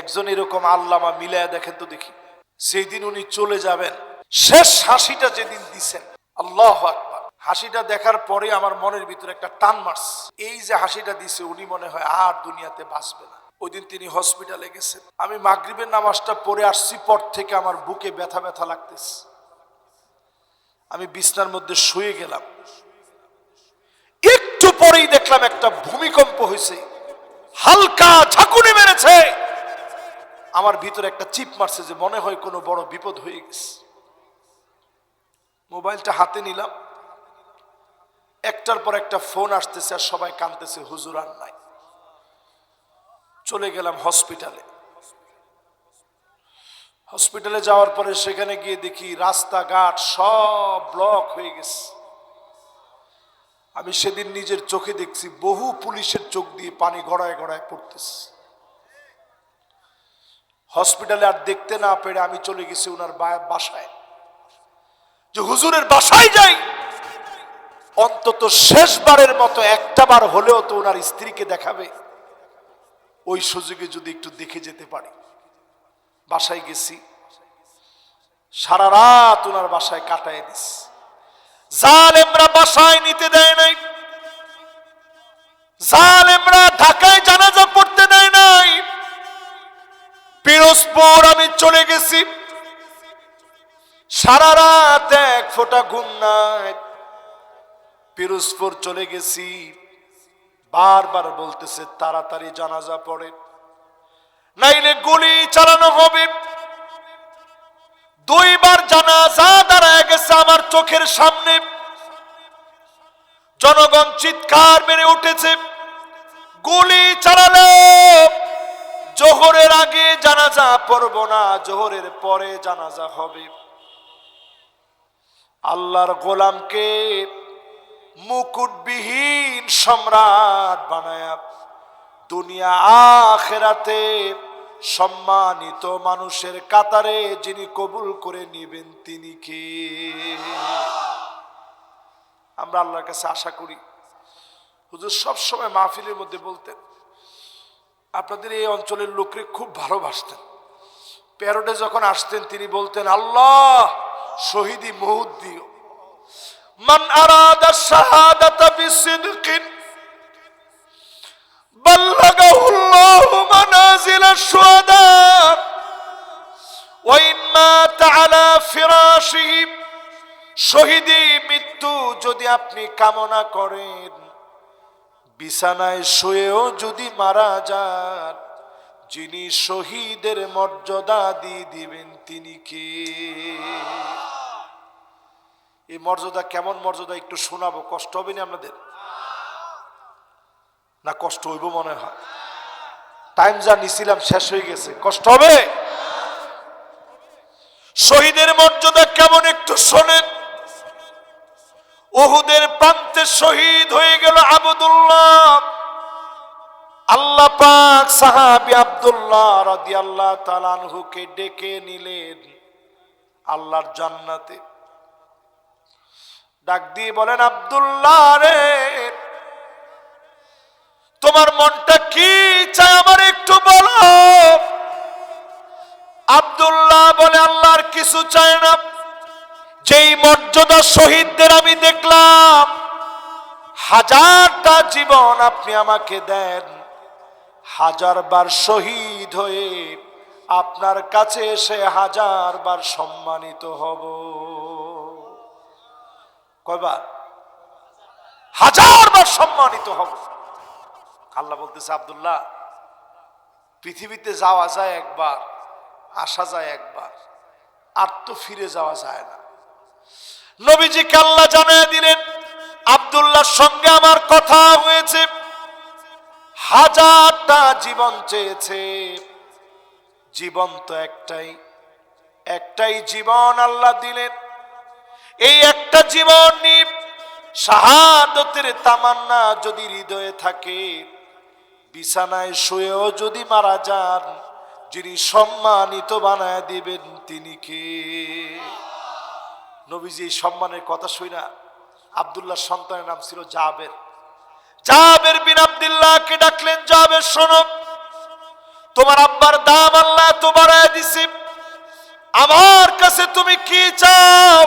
একজন এরকম আল্লামা মিলায়া দেখেন তো দেখি, যেদিন উনি চলে যাবেন শেষ হাসিটা যেদিন দিছেন, আল্লাহু আকবার, হাসিটা দেখার পরে আমার মনের ভিতরে একটা টান মারছে। এই যে হাসিটা দিছে উনি মনে হয় আর দুনিয়াতে বাঁচবে না। ওই দিন তিনি হসপিটালে গেছেন। আমি মাগরিবের নামাজটা পড়ে আসছি, পর থেকে আমার বুকে ব্যথা ব্যথা লাগতেছে। আমি বিছনার মধ্যে শুয়ে গেলাম, একটু পরেই দেখলাম একটা ভূমিকম্প হয়েছে, হালকা ঝাঁকুনি মেরেছে। আমার ভিতরে একটা চিপ মারছে যে মনে হয় কোনো বড় বিপদ হয়ে গেছে। মোবাইলটা হাতে নিলাম, একটার পর একটা ফোন আসতেছে আর সবাই কাঁদতেছে, হুজুর আর নাই। চলে গেলাম হসপিটালে। হসপিটালে যাওয়ার পরে সেখানে গিয়ে দেখি রাস্তাঘাট সব ব্লক হয়ে গেছে। আমি সেদিন নিজের চোখে দেখছি বহু পুলিশের চোখ দিয়ে পানি গড়ায় গড়ায় পড়তেছে। হসপিটালে আর দেখতে না পেরে আমি চলে গেছি ওনার বাসায়, যে হুজুরের বাসায় যাই, অন্তত শেষবারের মতো একটা বার হলেও তো ওনার স্ত্রীকে দেখাবে, ওই সুযোগে যদি একটু দেখে যেতে পারি। বাসায় গেছি, সারা রাত ওনার বাসায় কাটায় দিস। জালেমরা বাসায় নিতে দেয় নাই, জালেমরা ঢাকায় জানাজা পড়তে দেয় নাই। পিরোজপুর আমি চলে গেছি, সারা রাত এক ফোঁটা ঘুম নাই। পিরোজপুর চলে গেছি, বারবার বলতেছে তাড়াতাড়ি জানাজা পড়ে, নাইলে গুলি চালানো হবে। দুইবার জানাজা দাঁড়ায় গেছে আমার চোখের সামনে। জনগণ চিৎকার মেরে উঠেছে, গুলি চালালো, জোহরের আগে জানাজা পড়ব না, জোহরের পরে জানাজা হবে। আল্লাহর গোলামকে মুকুটবিহীন সম্রাট বানায়া দুনিয়া আখিরাতে সম্মানিত মানুষের কাতারে যিনি কবুল করে নেবেন তিনি কে? আমরা আল্লাহর কাছে আশা করি। হুজুর সবসময় মাহফিলের মধ্যে বলতেন, আপনাদের এই অঞ্চলের লোকরে খুব ভালোবাসতেন। প্যারোডে যখন আসতেন তিনি বলতেন, আল্লাহ শহীদি মউত দিও, মান আরাদা শাহাদাতা বিসিদকিন বাল্লাগাহুল্লাহু মানাজিলাশ শুহাদা ওয়া ইন মাতা আলা ফিরাশিহি। শহীদি মৃত্যু যদি আপনি কামনা করেন, বিছানায় শুয়েও যদি মারা যান, যিনি শহীদের মর্যাদা দিয়ে দিবেন তিনি কে? এই মর্যাদা কেমন মর্যাদা একটু শোনাবো, কষ্ট হবে না আপনাদের? না কষ্ট হইব মনে হয়, টাইম যা নিছিলাম শেষ হয়ে গেছে, কষ্ট হবে। শহীদের মর্যাদা কেমন একটু শোনেন। উহুদের প্রান্তে শহীদ হয়ে গেল আবদুল্লাহ। আল্লাহ পাক সাহাবী আব্দুল্লাহ রাদিয়াল্লাহু তাআলা আনহুকে ডেকে নিলেন আল্লাহর জান্নাতে। ডাক দিয়ে বলেন, আব্দুল্লাহ রে, তোমার মনটা কি চায় আমার একটু বলো। আব্দুল্লাহ বলে, আল্লাহর কিছু চায় না, যেই মর্যাদা শহীদদের আমি দেখলাম, হাজারটা জীবন আপনি আমাকে দেন, হাজার বার শহীদ হয়ে আপনার কাছে এসে হাজার বার সম্মানিত হব। কয়বার? হাজার বার সম্মানিত হব। আল্লাহ বলতেছে, আব্দুল্লাহ পৃথিবীতে যাওয়া যায় একবার, আসা যায় একবার, আর তো ফিরে যাওয়া যায় না। নবীজিকে আল্লাহ জানিয়ে দিলেন, আব্দুল্লাহর সঙ্গে আমার কথা হয়েছে, হাজারটা জীবন চেয়েছে, জীবন তো একটাই, একটাই জীবন আল্লাহ দিলেন। এই একটা জীবন নিয়ে শাহাদাতের তামান্না যদি হৃদয়ে থাকে, বিছানায় শুয়েও যদি মারা যান, যিনি সম্মানিত বানায় দিবেন তিনি কে? নবীজি এই সম্মানের কথা শুনা আব্দুল্লাহর সন্তানের নাম ছিল জাবের। জাবের বিন আব্দুল্লাহকে ডাকলেন, জাবের শোনো, তোমার আব্বার দাম আল্লাহ তো বাড়ায় দিছে, আমার কাছে তুমি কি চাও?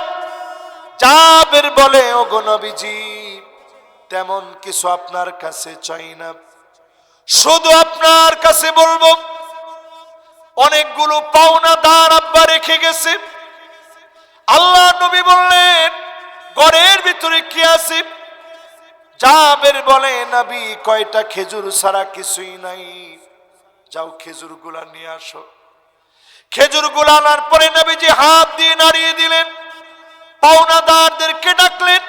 জাবের বলে, ওগো নবীজি, তেমন কিছু আপনার কাছে চাই না, শুধু আপনার কাছে বলবো অনেকগুলো পাওনা দান আব্বা রেখে গেছে। আল্লাহ নবী বললেন, ঘরের ভিতরে কি আছে? জাবের বলে, নবী, কয়টা খেজুর ছাড়া কিছুই নাই, যাও খেজুর গুলা নিয়ে আসো। খেজুর গুলা আনার পরে নবীজি হাত দিয়ে নাড়িয়ে দিলেন, পাওনাদারদেরকে ডাকলেন,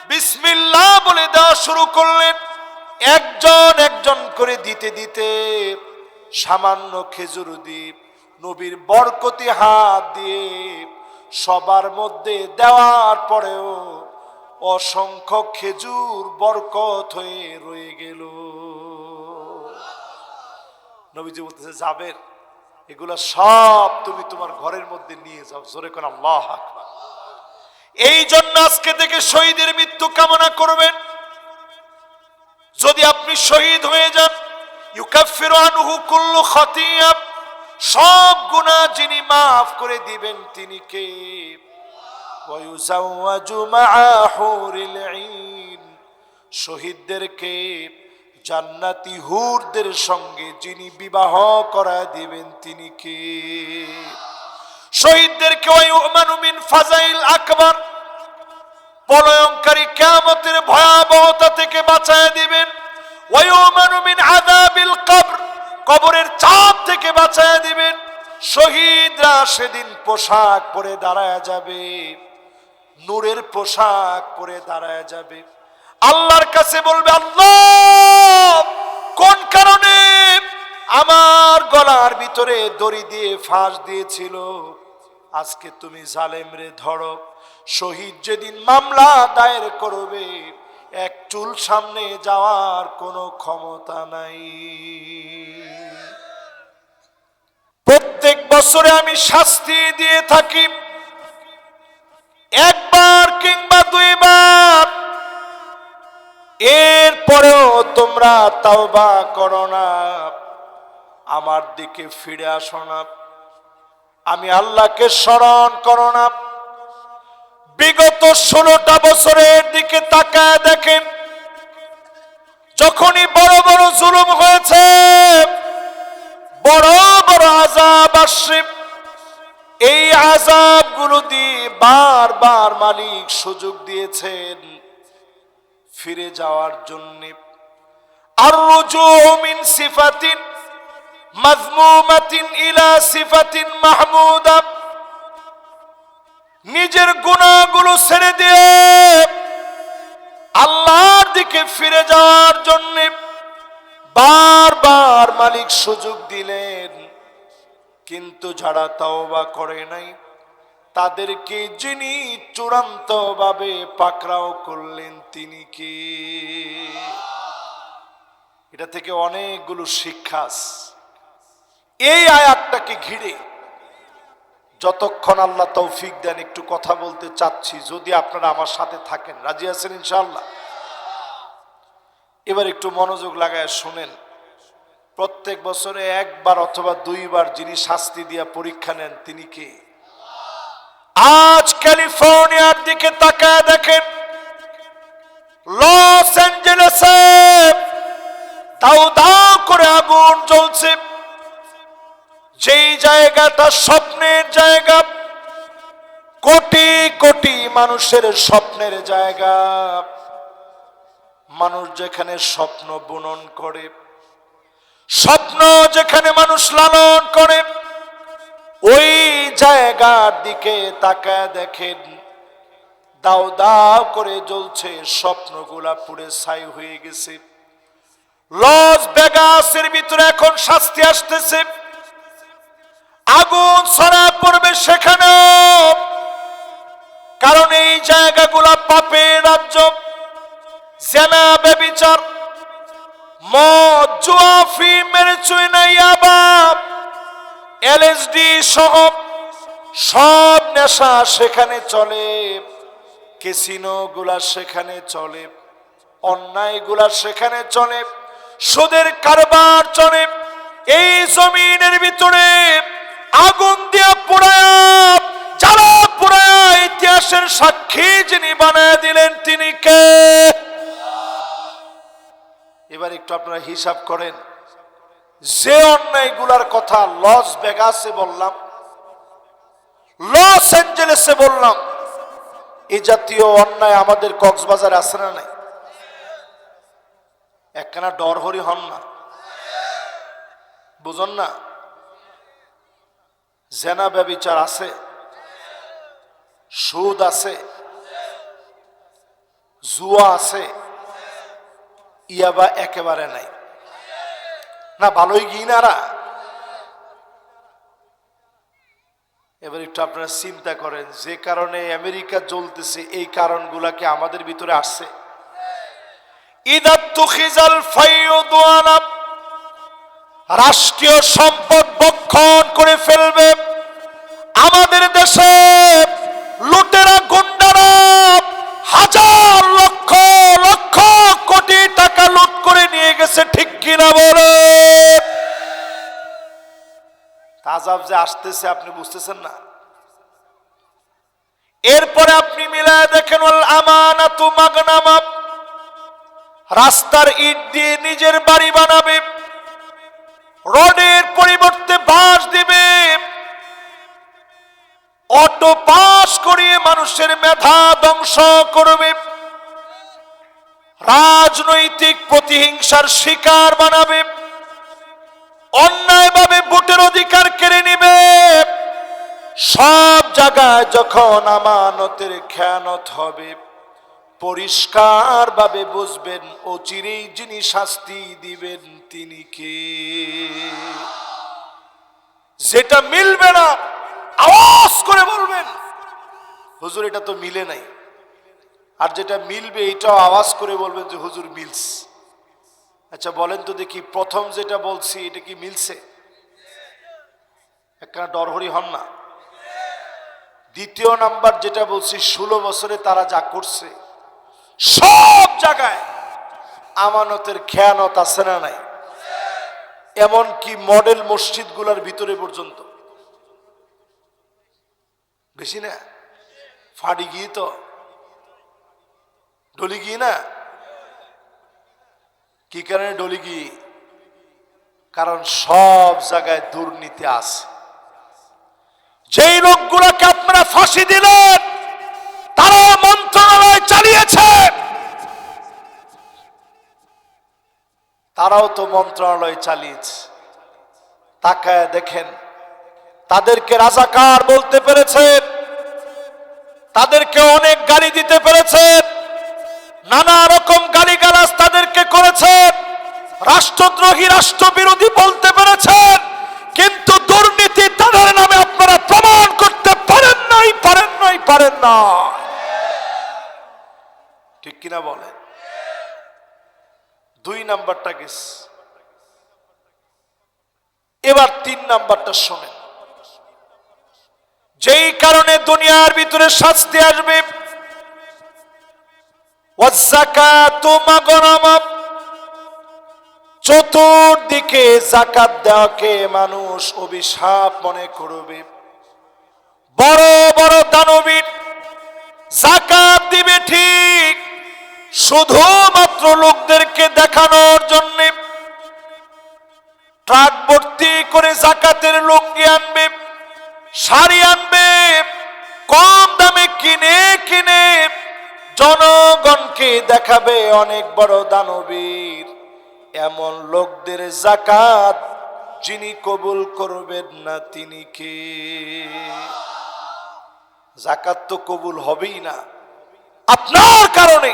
বিসমিল্লাহ বলে দেওয়া শুরু করলেন। একজন একজন করে দিতে দিতে সামান্য খেজুর দ্বীপ নবীর বরকতি হাত দিয়ে সবার মধ্যে দেওয়ার পরেও অসংখ্য খেজুর বরকত হয়ে রয়ে গেল। নবীজি বলতেছে, জাবের, এগুলা সব তুমি তোমার ঘরের মধ্যে নিয়ে যাও। জোরে করে আল্লাহু আকবার। এই জন্য আজকে থেকে শহীদের মৃত্যু কামনা করবেন। যদি আপনি শহীদ হয়ে যান, ইউকাফিরু আনহু কুল্লু খাতিয়া, সব গুনাহ যিনি মাফ করে দিবেন তিনি কে? ওয়া ইউযাওয়াজু মাআ হুরিল ঈন, শহীদদেরকে জান্নাতি হুরদের সঙ্গে যিনি বিবাহ করায় দিবেন তিনি কে? শহীদদেরকে ওয়া ইউমানু মিন ফাজাইল আকবার, প্রলয়ঙ্কারী কিয়ামতের ভয়াবহতা থেকে বাঁচায় দিবেন। ওয়া ইউমানু মিন আযাবিল কবর, কবরের চাপ থেকে বাঁচায় দিবেন। শহীদরা সেদিন পোশাক পরে দাঁড়ায় যাবে, নূরের পোশাক পরে দাঁড়ায় যাবে। আল্লাহর কাছে বলবে, আল্লাহ, কোন কারণে আমার গলার ভিতরে দড়ি দিয়ে ফাঁস দিয়েছিল, আজকে তুমি জালেমরে ধরো। শহীদ যেদিন মামলা দায়ের করবে, এক চুল সামনে যাওয়ার কোনো ক্ষমতা নাই। প্রত্যেক বছরে আমি শাস্তি দিয়ে থাকি, একবার কিংবা দুইবার, এরপরেও তোমরা তাওবা করো না, আমার দিকে ফিরে আসো না, আমি আল্লাহকে স্মরণ করো না। বিগত 16টা বছরের দিকে তাকায় দেখেন, যখনই বড় বড় জুলুম হয়েছে, বড় বড় আযাব আসছে, এই আযাবগুলো দিয়ে বারবার মালিক সুযোগ দিয়েছেন ফিরে যাওয়ার জন্য। আর রুজুউ মিন সিফাতিন মাযমুমাতিন ইলা সিফাতিন মাহমুদা, নিজের গুনাহগুলো ছেড়ে দিয়ে আল্লাহর দিকে ফিরে যাওয়ার জন্য বারবার মালিক সুযোগ দিলেন। কিন্তু যারা তাওবা করে নাই, তাদেরকে যিনি চূড়ান্ত ভাবে পাকড়াও করলেন তিনি কে? এটা থেকে অনেকগুলো শিক্ষা। এই আয়াতটাকে ঘিরে যতক্ষণ আল্লাহ তৌফিক দেন একটু কথা বলতে চাচ্ছি, যদি আপনারা আমার সাথে থাকেন। রাজি আছেন ইনশাআল্লাহ? এবার একটু মনোযোগ লাগায় শুনেন। প্রত্যেক বছরে একবার অথবা দুইবার যিনি শাস্তি দিয়া পরীক্ষা নেন তিনি কে? আজ ক্যালিফোর্নিয়ার দিকে তাকায় দেখেন, লস অ্যাঞ্জেলেসে দাউ দাউ করে আগুন জ্বলছে। যেই জায়গাটা স্বপ্নের জায়গা, কোটি কোটি মানুষের স্বপ্নের জায়গা, মানুষ যেখানে স্বপ্ন বুনন করে, স্বপ্ন যেখানে মানুষ লালন করে, ওই জায়গার দিকে তাকায় দেখেন দাউ দাউ করে জ্বলছে, স্বপ্নগুলা পুড়ে ছাই হয়ে গেছে। লস ভেগাসের ভিতরে এখন শাস্তি আসতেছে, আগুন ছড়া পড়বে সেখানে, কারণ এই জায়গাগুলা পাপের রাজ্য। জেনা, ব্যভিচার, মদ, জুয়া, ফিল্ম, মেরেচুইনা, ইয়াবা, এলএসডি সহ সব নেশা সেখানে চলে, ক্যাসিনো গুলা সেখানে চলে, অন্যায় গুলা সেখানে চলে, সুদের কারবার চলে, এই জমিনের ভিতরে আগুন দিয়ে পোড়ায়া, যারা পোড়ায়া ইতিহাসের সাক্ষী যিনি বানায় দিলেন তিনি কে? এবার একটু আপনারা হিসাব করেন, যে অন্যায়গুলার কথা লস ভেগাসে বললাম, লস অ্যাঞ্জেলেসে বললাম, এই জাতীয় অন্যায় আমাদের কক্সবাজারে আছে না নাই? একখানা ডরহরি হন না, বুঝুন না? জেনা ব্যভিচার আছে, সুদ আছে, জুয়া আছে, ইয়াবা একেবারে নাই না? ভালোই গিনারা। এবার একটু আপনারা চিন্তা করেন, যে কারণে আমেরিকা জ্বলতেছে এই কারণগুলাকে আমাদের ভিতরে আসছে। রাষ্ট্রীয় সম্পদ বক্ষণ করে ফেলবে, আমাদের দেশে লুটেরা গুন্ডারা হাজার লক্ষ লক্ষ কোটি টাকা লুট করে নিয়ে গেছে, ঠিক কিনা বলে? আযাব যে আসতেছে আপনি বুঝতেছেন না। এরপরে আপনি মিলায় দেখেন, ওয়াল আমানাতু মাগনামা, রাস্তার ইট দিয়ে নিজের বাড়ি বানাবে, রোডের পরিবর্তে বাঁশ দিবে, অটো পাস করিয়ে মানুষের মেধা ধ্বংস করবে, রাজনৈতিক প্রতিহিংসার শিকার বানাবে, অন্যায়ভাবে ভোটের অধিকার কেড়ে নিবে। সব জায়গায় যখন আমানতের খেয়ানত হবে, পরিষ্কার ভাবে বুঝবেন অচিরেই যিনি শাস্তি দিবেন তিনি কে। যেটা মিলবে না আওয়াজ করে বলবেন, হুজুর এটা তো মিলে নাই। আর যেটা মিলবে এটাও আওয়াজ করে বলবেন যে হুজুর মিলস। আচ্ছা বলেন তো দেখি, প্রথম যেটা বলছি এটা কি মিলছে? একটা ডরহরি হন না। দ্বিতীয় নাম্বার যেটা বলছি, 16 বছরে তারা যা করছে, সব জায়গায় আমানতের খেয়ানত আছে না নাই? এমনকি মডেল মসজিদ গুলার ভিতরে পর্যন্ত। বেশি না? ফাড়ি গিয়ে তো ডলি গিয়ে না? কি কারণে ডলি গিয়ে? কারণ সব জায়গায় দুর্নীতি আছে। যেই লোকগুলোকে আপনারা ফাঁসি দিলেন তারা মন্ত্রণালয় চালিয়েছে, তারাও তো মন্ত্রণালয় চালিয়েছে। তাকায় দেখেন, তাদেরকে রাজাকার বলতে পেরেছেন, তাদেরকে অনেক গালি দিতে পেরেছেন, নানা রকম গালিগালাজ তাদেরকে করেছেন, রাষ্ট্রদ্রোহী রাষ্ট্রবিরোধী বলতে পেরেছেন, কিন্তু দুর্নীতি তাদের নামে আপনারা প্রমাণ করতে পারেন নাই, পারেন নাই, পারেন না। ঠিক কিনা বলেন? 2 নাম্বারটা গেছে, এবার 3 নাম্বারটা শোনেন। যেই কারণে দুনিয়ার ভিতরে শাস্তি আসবে, ওয়াযাকাতু মাগনামা, চতুর্দিকে যাকাত দেওয়াকে মানুষ অভিশাপ মনে করবে। বড় বড় দানবীর যাকাত দিবে ঠিক, শুধুমাত্র লোকদেরকে দেখানোর জন্য ট্রাক ভর্তি করে যাকাতের লুঙ্গি আনবে, শাড়ি আনবে, কম দামে কিনে কিনে জনগণকে দেখাবে অনেক বড় দানবীর। এমন লোকদের যাকাত যিনি কবুল করবেন না তিনি কে? যাকাত তো কবুল হবেই না। আপনার কারণে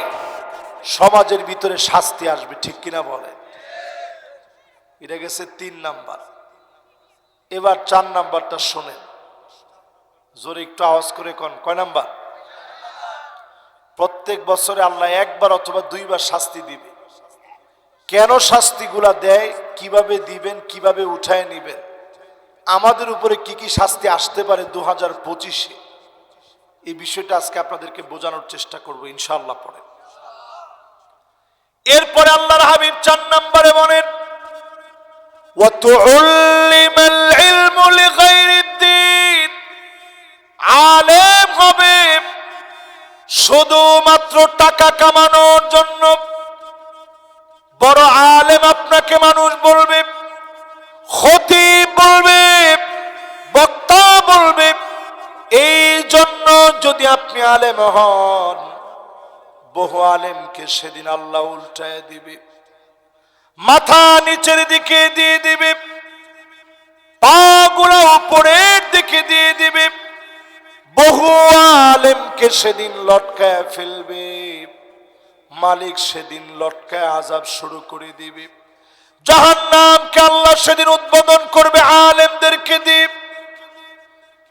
সমাজের ভিতরে শাস্তি আসবে, ঠিক কিনা বলেন? এটা গেছে 3 নাম্বার। এবার 4 নাম্বারটা শোনেন, জোরে একটু আওয়াজ করে কোন কয় নাম্বার? প্রত্যেক বছরে আল্লাহ একবার অথবা 2 বার শাস্তি দিবে। কেন শাস্তিগুলা দেয়, কিভাবে দিবেন, কিভাবে উঠায় নিবেন, আমাদের উপরে কি কি শাস্তি আসতে পারে 2025-এ, এই বিষয়টা আজকে আপনাদেরকে বোঝানোর চেষ্টা করব ইনশাআল্লাহ। পরে এরপরে আল্লাহর হাবিব 4 নম্বরে বলেন, وتعلم العلم لغير الدين আলেম হবে শুধুমাত্র টাকা কামানোর জন্য। বড় আলেম আপনাকে মানুষ বলবে, খতিব বলবে, বক্তা বলবে। এই জন্য যদি আপনি আলেম হন, বহু আলেমকে সেদিন আল্লাহ উল্টায় দিবে, মাথা নিচের দিকে দিয়ে দিবে, পাগুলো উপরের দিকে দিয়ে দিবে। বহু আলেমকে সেদিন লটকায় ফেলবে, মালিক সেদিন লটকায় আযাব শুরু করে দিবে। জাহান্নামকে আল্লাহ সেদিন উদ্বোধন করবে আলেমদেরকে দিয়ে।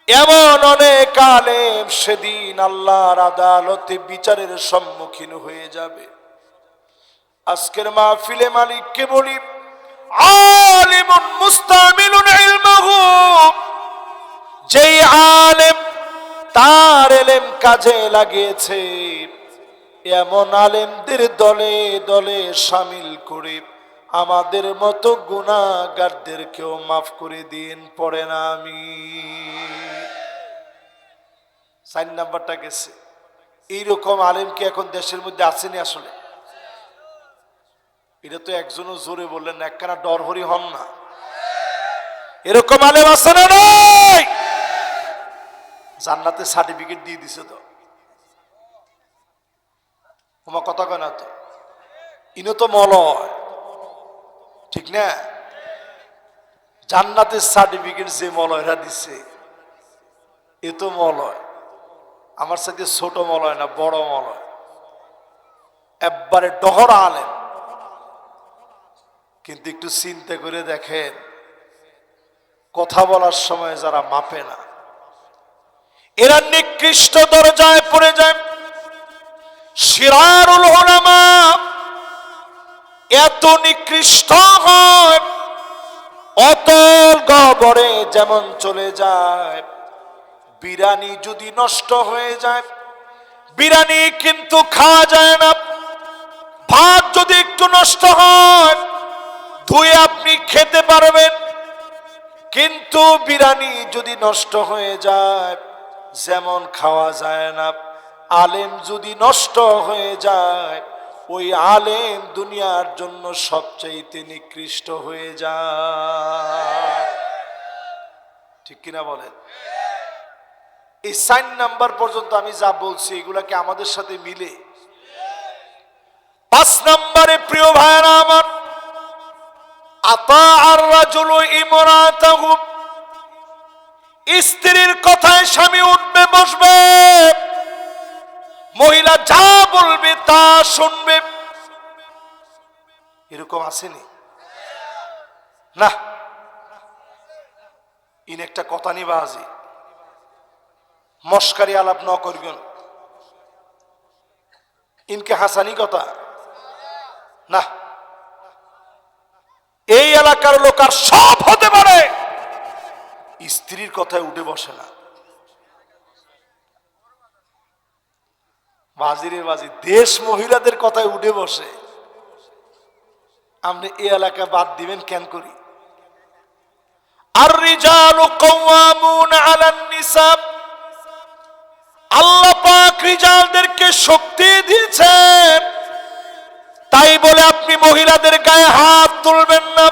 এমন অনেক আলেম সেদিন আল্লাহর আদালতে বিচারের সম্মুখীন হয়ে যাবে। আজকের মাহফিলে মালিককে বলি, আলিমুন মুস্তামিলুন ইলমাহু, যেই আলেম তার ইলম কাজে লাগিয়েছে, এমন আলেমদের দলে দলে শামিল করে আমাদের মতো গুনাহগারদেরকেও মাফ করে দিন, পড়ে না আমি। 4 নাম্বারটা গেছে। এইরকম আলেম কি এখন দেশের মধ্যে আসেনি? আসলে এটা তো একজনও জোরে বললেন না, একখানা ডরহরি হন না। এরকম আলেম আছে না নাই? জান্নাতে সার্টিফিকেট দিয়ে দিছে তো, তোমার কথা কয় না তো। ইনো তো মলয়, ঠিক না? জান্নাতের সার্টিফিকেট যে মলয়রা দিছে, এ তো মলয়। আমার সাথে ছোট মলয় না, বড় মলয়, একবারে ডহরা আলেম। কিন্তু একটু চিন্তা করে দেখেন, কথা বলার সময় যারা মাপে না, এরা নিকৃষ্ট দরজায় পড়ে যায়। শিরারুল উলামা এত নিকৃষ্ট হয়, অতল গহ্বরে যেমন চলে যায়। বিরানি যদি নষ্ট হয়ে যায়, বিরানি কিন্তু খাওয়া যায় না। ভাত যদি একটু নষ্ট হয়, ধুয়ে আপনি খেতে পারবেন, কিন্তু বিরানি যদি নষ্ট হয়ে যায়, যেমন খাওয়া যায় না। আলেম যদি নষ্ট হয়ে যায়, ওই আলেম দুনিয়ার জন্য সবচাইতে নিকৃষ্ট হয়ে যায়। ঠিক কিনা বলেন? এই 4 নাম্বার পর্যন্ত আমি যা বলছি, এগুলা কি আমাদের সাথে মিলে? 5 নম্বরে প্রিয় ভাইরা আমার, আতাআর রাজুলু ইমরাতাহু, স্ত্রীর কথায় স্বামী উঠবে বসবে, মহিলা যা বলবে তা শুনবে। এরকম আসেনি? না, ইন একটা কথা নিবাজি মস্কারি আলাপ ন করবেন, ইনকে হাসানি কথা না। এই এলাকার লোক আর সব হতে পারে, স্ত্রীর কথায় উঠে বসে না। বাজিরে বাজি দেশ মহিলাদের কথায় উঠে বসে। আপনি এই এলাকা বাদ দিবেন কেন করি? আর রিজালু কাওয়ামুন আলান নিসা, আল্লাহ পাক রিজালদেরকে শক্তি দিয়েছেন, তাই বলে আপনি মহিলাদের গায়ে হাত তুলবেন না,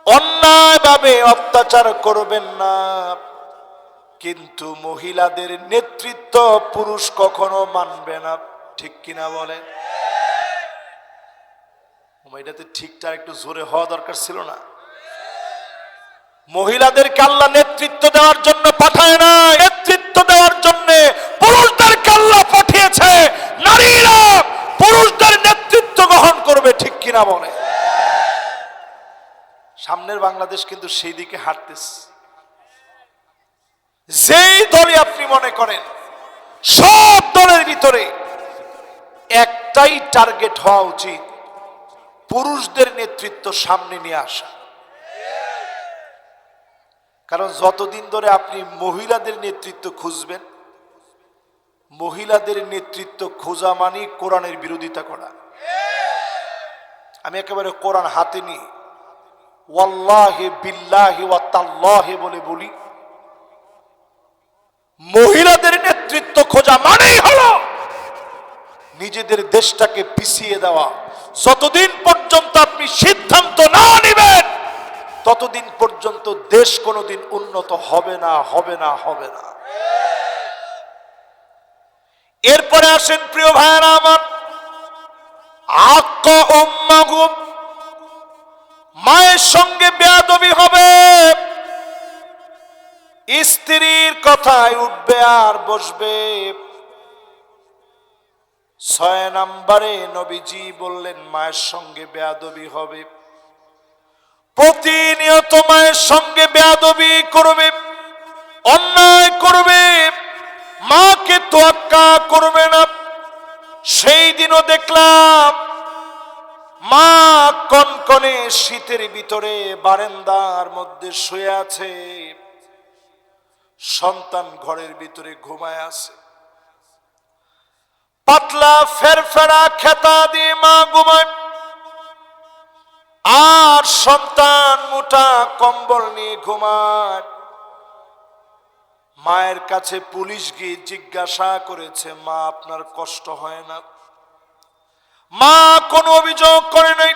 অন্যায়ভাবে অত্যাচার করবেন না। কিন্তু মহিলাদের নেতৃত্ব পুরুষ কখনো মানবে না। ঠিক কিনা বলেন? এটাতে ঠিকঠাক একটু জোরে হওয়া দরকার ছিল না? মহিলাদেরকে আল্লাহ নেতৃত্ব দেওয়ার জন্য পাঠায় না, নেতৃত্ব দেওয়ার জন্য পুরুষদেরকে আল্লাহ পাঠিয়েছে। নারীরা পুরুষদের নেতৃত্ব গ্রহণ করবে। ঠিক কিনা বলে? সামনের বাংলাদেশ কিন্তু সেই দিকে হাঁটতেছে। যেই দলে আপনি মনে করেন, সব দলের ভিতরে একটাই টার্গেট হওয়া উচিত, পুরুষদের নেতৃত্ব সামনে নিয়ে আসা। কারণ যতদিন ধরে আপনি মহিলাদের নেতৃত্ব খুঁজবেন, মহিলাদের নেতৃত্ব খোঁজা মানে কোরআনের বিরোধিতা করা। আমি একেবারে কোরআন হাতে নিয়ে ওয়াল্লাহি বিল্লাহি ওয়া তাল্লাহি বলে বলি, মহিলাদের নেতৃত্ব খোঁজা মানেই হলো নিজেদের দেশটাকে পিছিয়ে দেওয়া। যতদিন পর্যন্ত আপনি সিদ্ধান্ত না নেবেন ততদিন পর্যন্ত দেশ কোনোদিন উন্নত হবে না, হবে না, হবে না। এরপরে আসেন প্রিয় ভাইয়েরা আমার, আক্কা উম্মাহু, মায়ের সঙ্গে বেয়াদবি হবে, স্ত্রীর কথায় উঠবে আর বসবে। 6 নম্বরে নবীজি বললেন মায়ের সঙ্গে বেয়াদবি হবে, প্রতিনিয়ত মায়ের সঙ্গে বেয়াদবি করবে, অন্যায় করবে, মাকে তোয়াক্কা করবে না। সেই দিনও দেখলাম মা কনকনে শীতের ভিতরে বারান্দার মধ্যে শুয়ে আছে, সন্তান ঘরের ভিতরে ঘুমায় আছে। পাতলা ফেরফেরা খেতা দিয়ে মা ঘুমায়, আর সন্তান মোটা কম্বল নিয়ে ঘুমায়। মায়ের কাছে পুলিশ গিয়ে জিজ্ঞাসা করেছে, মা আপনার কষ্ট হয় না? মা কোনো অভিযোগ করে নাই,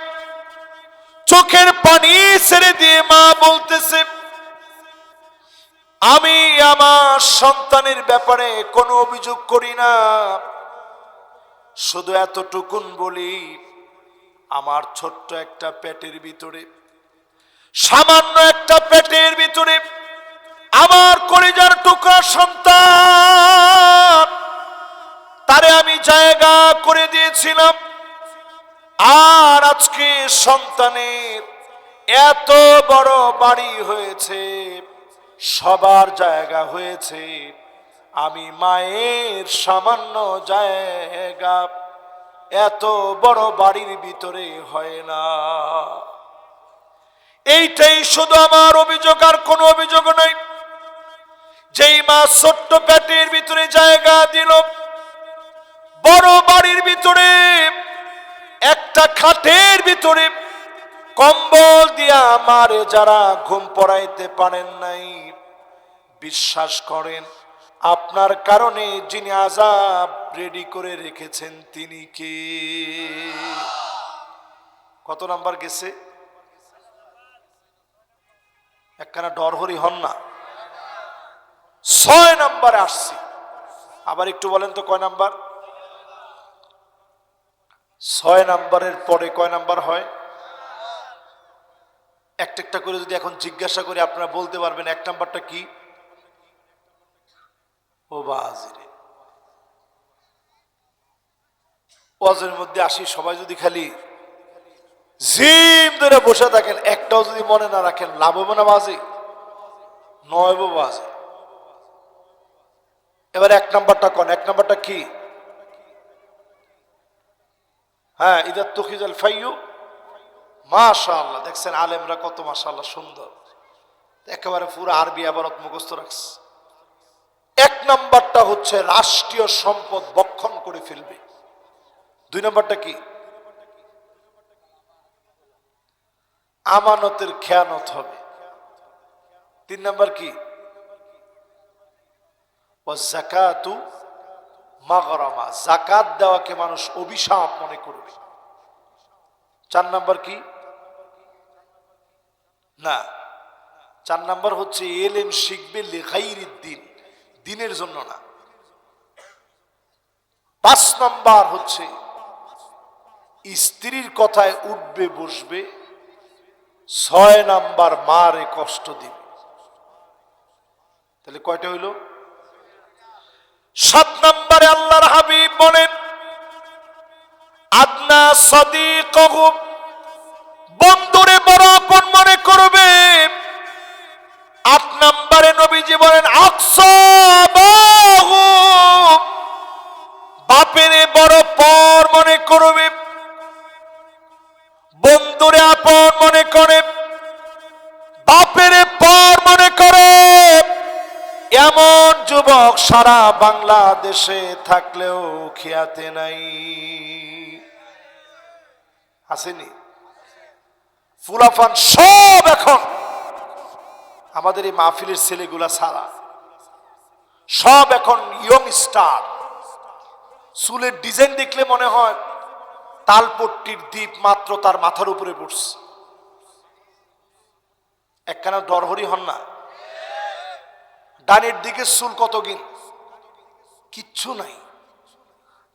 চোখের পানি ছেড়ে দিয়ে মা বলতেছে, আমি আমার সন্তানের ব্যাপারে কোনো অভিযোগ করি না, শুধু এতটুকুন বলি, আমার ছোট্ট একটা পেটের ভিতরে, সামান্য একটা পেটের ভিতরে আমার কলিজার টুকরা সন্তান, তারে আমি জায়গা করে দিয়েছিলাম, আর আজকে সন্তানের এত বড় বাড়ি হয়েছে, সবার জায়গা হয়েছে, আমি মায়ের সামান্য জায়গা এত বড় বাড়ির ভিতরে হয় না। এইটাই শুধু আমার অভিযোগ, আর কোনো অভিযোগ নাই। যেই মা ছোট্ট পেটের ভিতরে জায়গা দিল, বড় বাড়ির ভিতরে একটা খাটের ভিতরে কম্বল দিয়া আমারে যারা ঘুম পড়াইতে পারেন নাই, বিশ্বাস করেন আপনার কারণে যিনি আযাব রেডি করে রেখেছেন তিনি কে? কত নাম্বার গেছে? একখানা ডরহরি হন না। 6 নাম্বারে আসছি। আবার একটু বলেন তো কয় নাম্বার? 6 নাম্বারের পরে কয় নাম্বার হয়? একটা একটা করে যদি এখন জিজ্ঞাসা করি আপনারা বলতে পারবেন 1 নাম্বারটা কি? ও বাজিরে, ওয়াজের মধ্যে আসি, সবাই যদি খালি জিম ধরে বসে থাকেন, একটাও যদি মনে না রাখেন, লাভ হবে না বাজি? নয়ব বাজি। এবার 1 নাম্বারটা কোন? 1 নাম্বারটা কি? হ্যাঁ, ইদা তুখিজাল ফাইয়ু, মাশাআল্লাহ। দেখছেন আলেমরা কত মাশাআল্লাহ সুন্দর, একেবারে পুরো আরবি আবারত মুখস্থ রাখছে। 1 নাম্বারটা হচ্ছে রাষ্ট্রীয় সম্পদ বক্ষণ করে ফেলবে। 2 নাম্বারটা কি? আমানতের খেয়ানত হবে। 3 নাম্বার কি? ওয়াযাকাতু মাগরামা, যাকাত দেওয়াকে মানুষ অভিশাপ মনে করবে। 4 নাম্বার কি? না, 4 নাম্বার হচ্ছে ইলম শিখবে লিগাইরিদ দ্বীন, দ্বীনের জন্য না। 5 নাম্বার হচ্ছে স্ত্রীর কথায় উঠবে বসবে। 6 নাম্বার মারে কষ্ট দিবে। তাহলে কয়টা হইল? 7 নাম্বারে আল্লাহর হাবিব বলেন, আদনা সাদিকহু, বন্ধুরে বড় আপন মনে করবে। 8 নাম্বারে নবীজি বলেন, আকসাবাহু, বাপেরে বড় পর মনে করবে, বন্ধুরে আপন মনে করে, বাপেরে পর মনে করে। এমন যুবক সারা বাংলাদেশে থাকলেও খেয়াতে নাই, আসেনি? ফুলাফান সব এখন আমাদের এই মাহফিলের ছেলেগুলা ছাড়া সব এখন ইয়ং স্টার। চুলের ডিজাইন দেখলে মনে হয় তালপট্টির দ্বীপ মাত্র তার মাথার উপরে পড়ছে। একখানা দরহরি হন না। ডানের দিকে চুল কত গিন, কিচ্ছু নাই।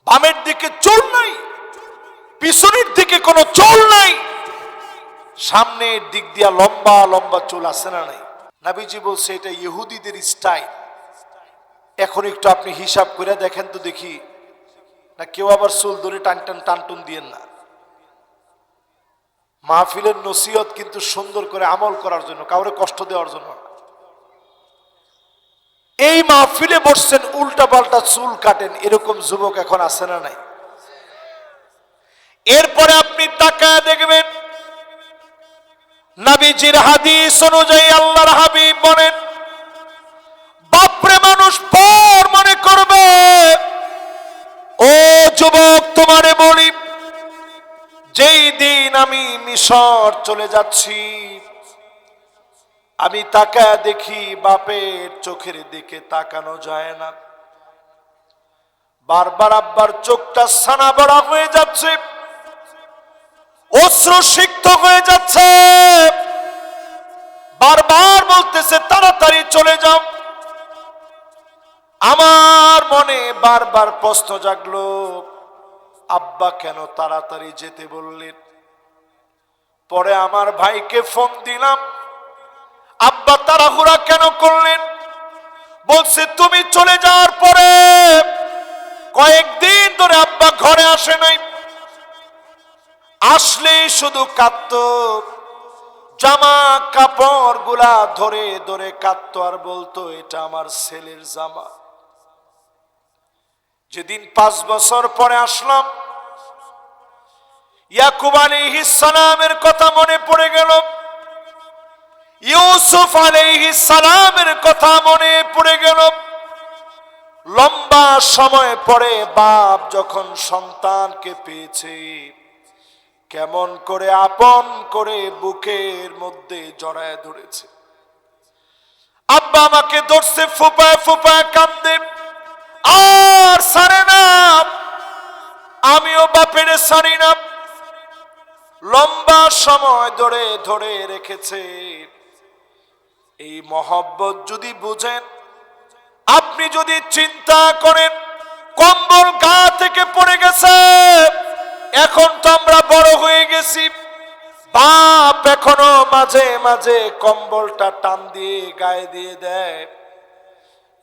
বামের দিকে চুল নাই, পিছনের দিকে কোনো চুল নাই, সামনের দিক দিয়া লম্বা লম্বা চুল আছে না নাই? নবীজি বলছে এটা ইহুদিদের স্টাইল। এখন একটু আপনি হিসাব করে দেখেন তো দেখি, না কেউ আবার চুল ধরে টানটুন দিয়েন না। মাহফিলের নসিহত কিন্তু সুন্দর করে আমল করার জন্য, কাউরে কষ্ট দেওয়ার জন্য। এই মাহফিলে বসছেন উল্টা পাল্টা চুল কাটেন, এরকম যুবক এখন আছে না নাই? এরপরে আপনি তাকায় দেখবেন নবীজির হাদিস অনুযায়ী আল্লাহর হাবিব বলেন, বাপরে মানুষ পর মনে করবে। ও যুবক তোমারে বলি, যেই দিন আমি মিশর চলে যাচ্ছি, আমি তাকায় দেখি বাপের চোখের দিকে তাকানো যায় না। বারবার আব্বার চোখটা ছানা বড়া হয়ে যাচ্ছে, অশ্রু সিক্ত হয়ে যাচ্ছে। বারবার বলতেছে তাড়াতাড়ি চলে যাও। আমার মনে বারবার প্রশ্ন জাগলো, আব্বা কেন তাড়াতাড়ি যেতে বললেন? পরে আমার ভাইকে ফোন দিলাম, আব্বা তাড়াহুড়া কেন করলেন? বলছে তুমি চলে যাওয়ার পরে কয়েকদিন ধরে আব্বা ঘরে আসে নাই, আসলেই শুধু কাঁদতো, জামা কাপড় গুলা ধরে ধরে কাঁদতো আর বলতো এটা আমার ছেলের জামা। যেদিন 5 বছর পরে আসলাম, ইয়াকুব আলাইহিস সালামের কথা মনে পড়ে গেল, ইউসুফ আলাইহিস সালামের কথা মনে পড়ে গেল। লম্বা সময় পরে বাপ যখন সন্তানকে পেয়েছে, কেমন করে আপন করে বুকের মধ্যে জড়ায় ধরেছে। আব্বা আমাকে ধরছে, ফুপায় ফুপায় কান্দে, আর ছাড়ে না, আমিও বাপের ছাড়ি না। লম্বা সময় ধরে ধরে রেখেছে। এই মহব্বত যদি বুঝেন, আপনি যদি চিন্তা করেন, কম্বল গা থেকে পড়ে গেছে, এখন তো আমরা বড় হয়ে গেছি, বাপ এখনো মাঝে মাঝে কম্বলটা টান দিয়ে গায়ে দিয়ে দেয়।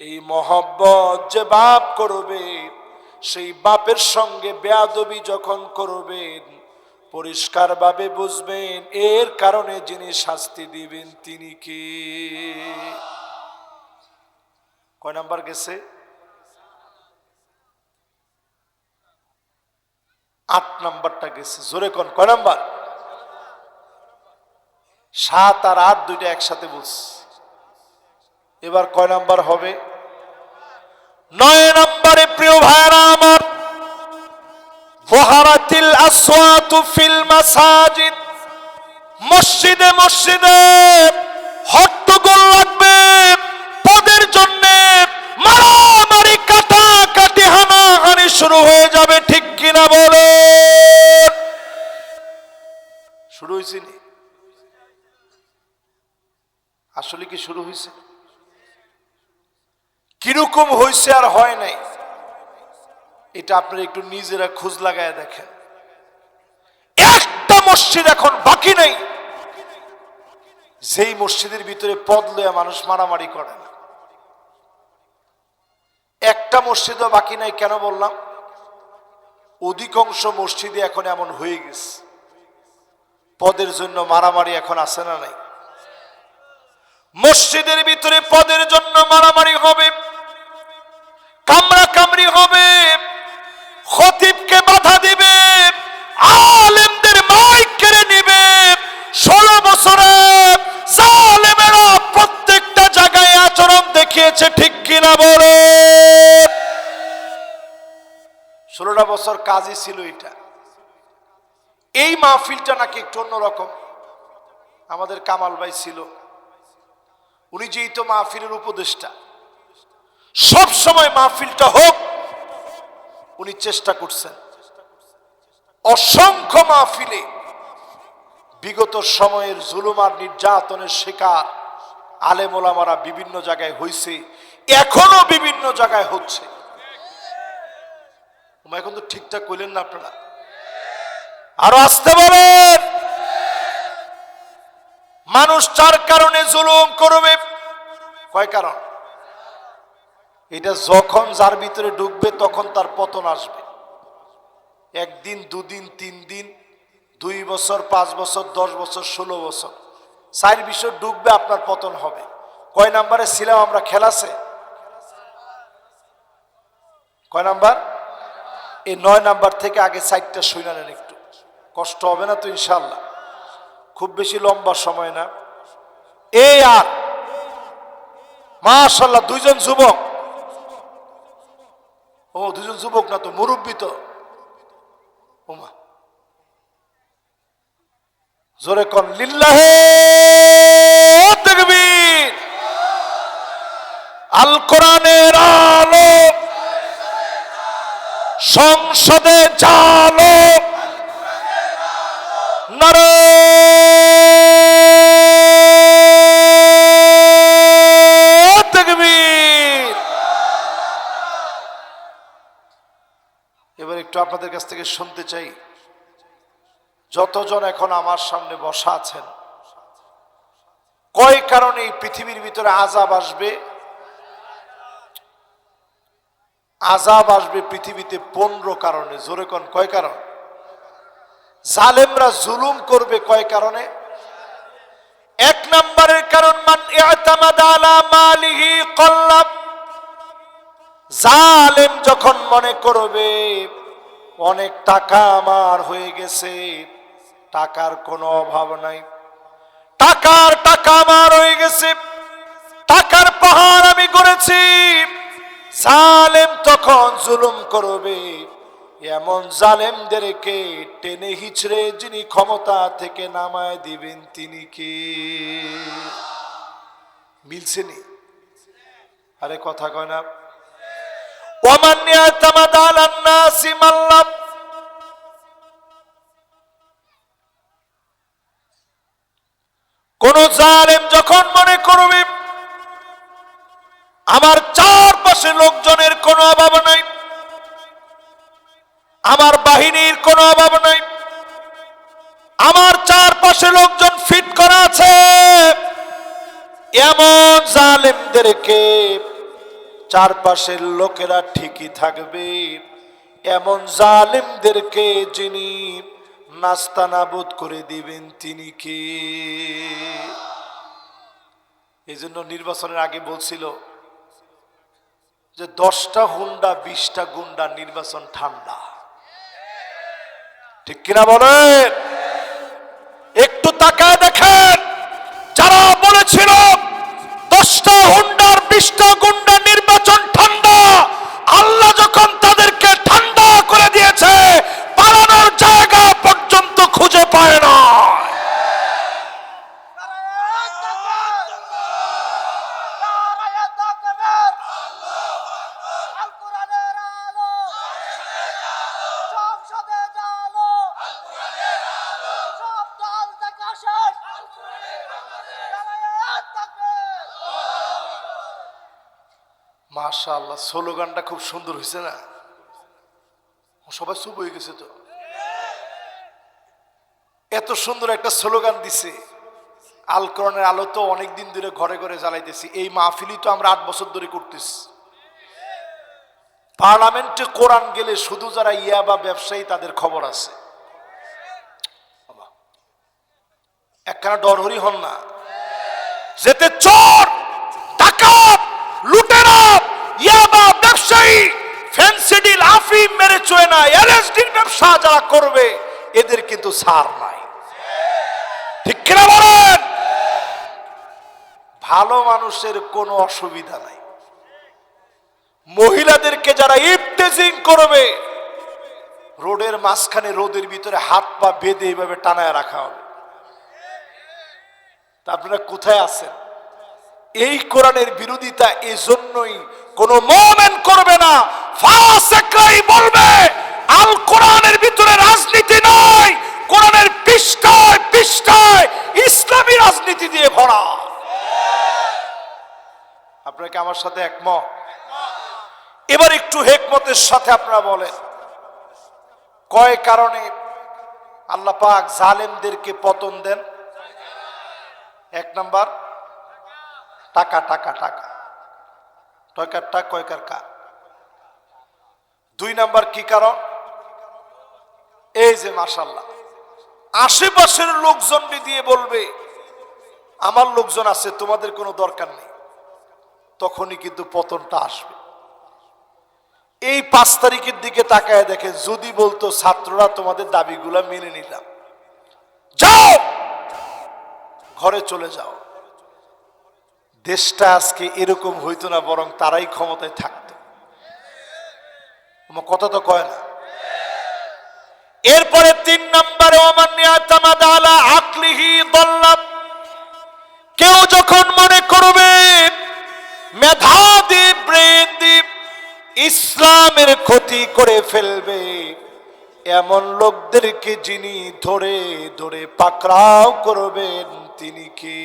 এই মহব্বত যে বাপ করবে, সেই বাপের সঙ্গে বেয়াদবি যখন করবেন, পরিষ্কার ভাবে বুঝবেন এর কারণে যিনি শাস্তি দিবেন তিনি কে। কয় নাম্বার গেছে? 8 নাম্বারটা গেছে। জোরে কোন কয় নাম্বার? 7 আর 8 দুইটা একসাথে বলছি। এবার কয় নাম্বার হবে? 9 নম্বরে প্রিয় ভাইরা আমার, ওয়াহারাতিল আসওয়াতু ফিল মাসাজিদ, মসজিদে মসজিদে হট্টগোল লাগবে পদের জন্য, মারামারি কাটাকাটি হানাহানি শুরু হয়ে যাবে, ঠিক কিনা বলো? শুরু হয়েছে নি? আসলে কি শুরু হয়েছে? কিরকম হয়েছে আর হয় নাই, এটা আপনারা একটু নিজেরা খোঁজ লাগায় দেখেন। একটা মসজিদ এখন বাকি নেই যেই মসজিদের ভিতরে পদ লইয়া মানুষ মারামারি করে না। একটা মসজিদও বাকি নাই। কেন বললাম? অধিকাংশ মসজিদে এখন এমন হয়ে গেছে, পদের জন্য মারামারি এখন আছে না নাই? মসজিদের ভিতরে পদের জন্য মারামারি হবে, কামড়া কামড়ি হবে, খতিবকে বাধা দিবে, আলেমদের মাইক কেড়ে নিবে। 16 বছরে জালেমেরা প্রত্যেকটা জায়গায় আচরণ দেখিয়েছে, ঠিক কিনা বলো? 16টা বছর কাজই ছিল এটা। এই মাহফিলটা নাকি একটু অন্যরকম। আমাদের কামাল ভাই ছিল, উনি যেই তো মাহফিলের উপদেষ্টা, সব সময় মাহফিলটা হোক উনি চেষ্টা করছেন। অসংখ্য মাহফিলে বিগত সময়ের জুলুম আর নির্যাতনের শিকার আলেম ওলামারা বিভিন্ন জায়গায় হইছে, এখনো বিভিন্ন জায়গায় হচ্ছে। এখন তো ঠিকঠাক কইলেন না আপনারা, আরো আসতে বলেন। মানুষ চার কারণে জুলুম করবে। কয় কারণ? এটা যখন যার ভিতরে ঢুকবে তখন তার পতন আসবে। একদিন, দুদিন, 3 দিন, 2 বছর, 5 বছর, 10 বছর, 16 বছর, 4 বছর ঢুকবে, আপনার পতন হবে। কয় নাম্বারে ছিলাম আমরা? খেলাছে কয় নাম্বার? এই 9 নাম্বার থেকে আগে 4টা শুনে নেন, একটু কষ্ট হবে না তো ইনশাল্লাহ, খুব বেশি লম্বা সময় না। এই আর মাশাআল্লাহ 2 জন যুবক, ও 2 জন যুবক না তো মুরব্বী তো, ওমা জোরে কোন লিল্লাহে তাকবীর। আল কোরআনের আলো সংসদে জালো, নারে তাকবীর। এবার একটু আপনাদের কাছ থেকে শুনতে চাই, যতজন এখন আমার সামনে বসা আছেন, কয় কারণে এই পৃথিবীর ভিতরে আযাব আসবে? আযাব আসবে পৃথিবীতে 15 কারণে। জোরে কোন কয় কারণ? জালেমরা জুলুম করবে কয় কারণে? 1 নম্বরের কারণ, মান ইতামাদা আলা মালিহি কল্লাব। জালেম যখন মনে করবে অনেক টাকা আমার হয়ে গেছে, টাকার কোনো অভাব নাই, টাকা আমার হয়ে গেছে, টাকার পাহাড় আমি গড়েছি, জালেম তখন জুলুম করবে। এমন জালেমদেরকে টেনে হিচড়ে যিনি ক্ষমতা থেকে নামায় দিবেন তিনি কে? মিলছেনি? আরে কথা কয় না। ওমান ইয়াতামাদা আলান নাসি মাল্লাব। কোন জালেম যখন মনে করবে আমার চারপাশে লোকজনের কোনো অভাব নাই, আমার বাহিনীর কোনো অভাব নাই, আমার চারপাশে লোকজন ফিট করা আছে, এমন জালেমদেরকে চারপাশের লোকেরা ঠিকই থাকবে, এমন জালেমদেরকে যিনি নাস্তানাবুদ করে দিবেন তিনি কে? এই জন্য নির্বাচনের আগে বলছিল যে 10টা হুন্ডা 20টা গুন্ডা, নির্বাচন ঠান্ডা। ঠিক কিনা বলেন? একটু তাকায় দেখেন, যারা বলেছিল 10টা হুন্ডার 20টা গুন্ডা, নির্বাচন ঠান্ডা, আল্লাহ যখন তাদেরকে ঠান্ডা করে দিয়েছে, পালানোর জায়গা পর্যন্ত খুঁজে পায় না। মাশাআল্লাহ, স্লোগানটা খুব সুন্দর হয়েছে না? সবাই চুপ হয়ে গেছে তো, এত সুন্দর একটা স্লোগান দিছে। আল কোরআনের আলো তো অনেকদিন ধরে ঘরে ঘরে জ্বালাইতেছি, এই মাহফিলই তো আমরা 8 বছর ধরে করতেছি। পার্লামেন্টে কোরআন গেলে শুধু যারা ইয়াবা ব্যবসায়ী তাদের খবর আছে। একখানা ডরহরি হন না, যেতে চোর, ডাকাত, লুটেরা, ইয়াবা ব্যবসায়ী, ফেন্সিডিল, আফিম মেরে চুয়ে না, এলএসডির ব্যবসা যারা করবে এদের কিন্তু ছাড় নাই। ঠিক কিনা বলেন? ভালো মানুষের কোনো অসুবিধা নাই। মহিলাদেরকে যারা ইফতেজিং করবে, রোডের মাঝখানে রোদের ভিতরে হাত পা বেঁধে এইভাবে টানায় রাখা হবে। তা আপনারা কোথায় আছেন? এই কোরআনের বিরোধিতা এই জন্যই কোন মুমিন করবে না, ফাসিকরাই বলবে আল কোরআনের ভিতরে রাজনীতি নাই, কোরআনের পৃষ্ঠায় পৃষ্ঠায় ইসলামী রাজনীতি দিয়ে ভরা। আপনারা কি আমার সাথে একমত? এবার একটু হিকমতের সাথে আপনারা বলেন, কয় কারণে আল্লাহ পাক জালেমদেরকে পতন দেন? এক নাম্বার টাকা, টাকা টাকা, টয়কার টাকা কয়কার কা। দুই নাম্বার কি কারণ? এই যে মাশাআল্লাহ আশেপাশের লোকজন দিয়ে বলবে আমার লোকজন আছে, তোমাদের কোনো দরকার নেই, তখনই কিন্তু পতনটা আসবে। এই 5 তারিখের দিকে তাকায় দেখেন, যদি বলতো ছাত্ররা তোমাদের দাবিগুলা মেনে নিলাম, যাও ঘরে চলে যাও, দেশটা আজকে এরকম হইতো না, বরং তারাই ক্ষমতায় থাকতো। আমার কথা তো কয় না। এরপরে 3 নম্বরে কেউ যখন মনে করবে মেধাবী ব্রেনদীপ ইসলামের ক্ষতি করে ফেলবে, এমন লোকদেরকে যিনি ধরে ধরে পাকড়াও করবেন তিনি কি?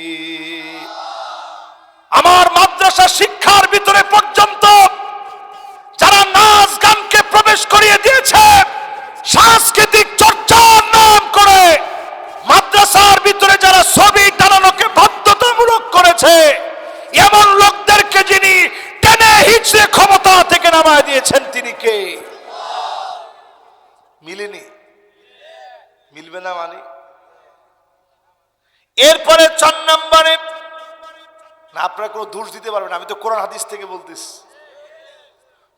আমার মাদ্রাসা শিক্ষার ভিতরে পর্যন্ত যারা নাচ গানকে প্রবেশ করিয়ে দিয়েছে, সাংস্কৃতিক চর্চার নাম করে মাদ্রাসার ভিতরে যারা ছবি টানানোকে বাধ্যতামূলক করেছে, এমন লোকদেরকে যিনি টেনে হিচড়ে ক্ষমতা থেকে নামায় দিয়েছেন তিনি কে? মিলেনি, মিলবে না মানে। এরপরে 4 নম্বরে না, আপনারা কোনো দোষ দিতে পারবেন, আমি তো কোরআন হাদিস থেকে বলতেছি,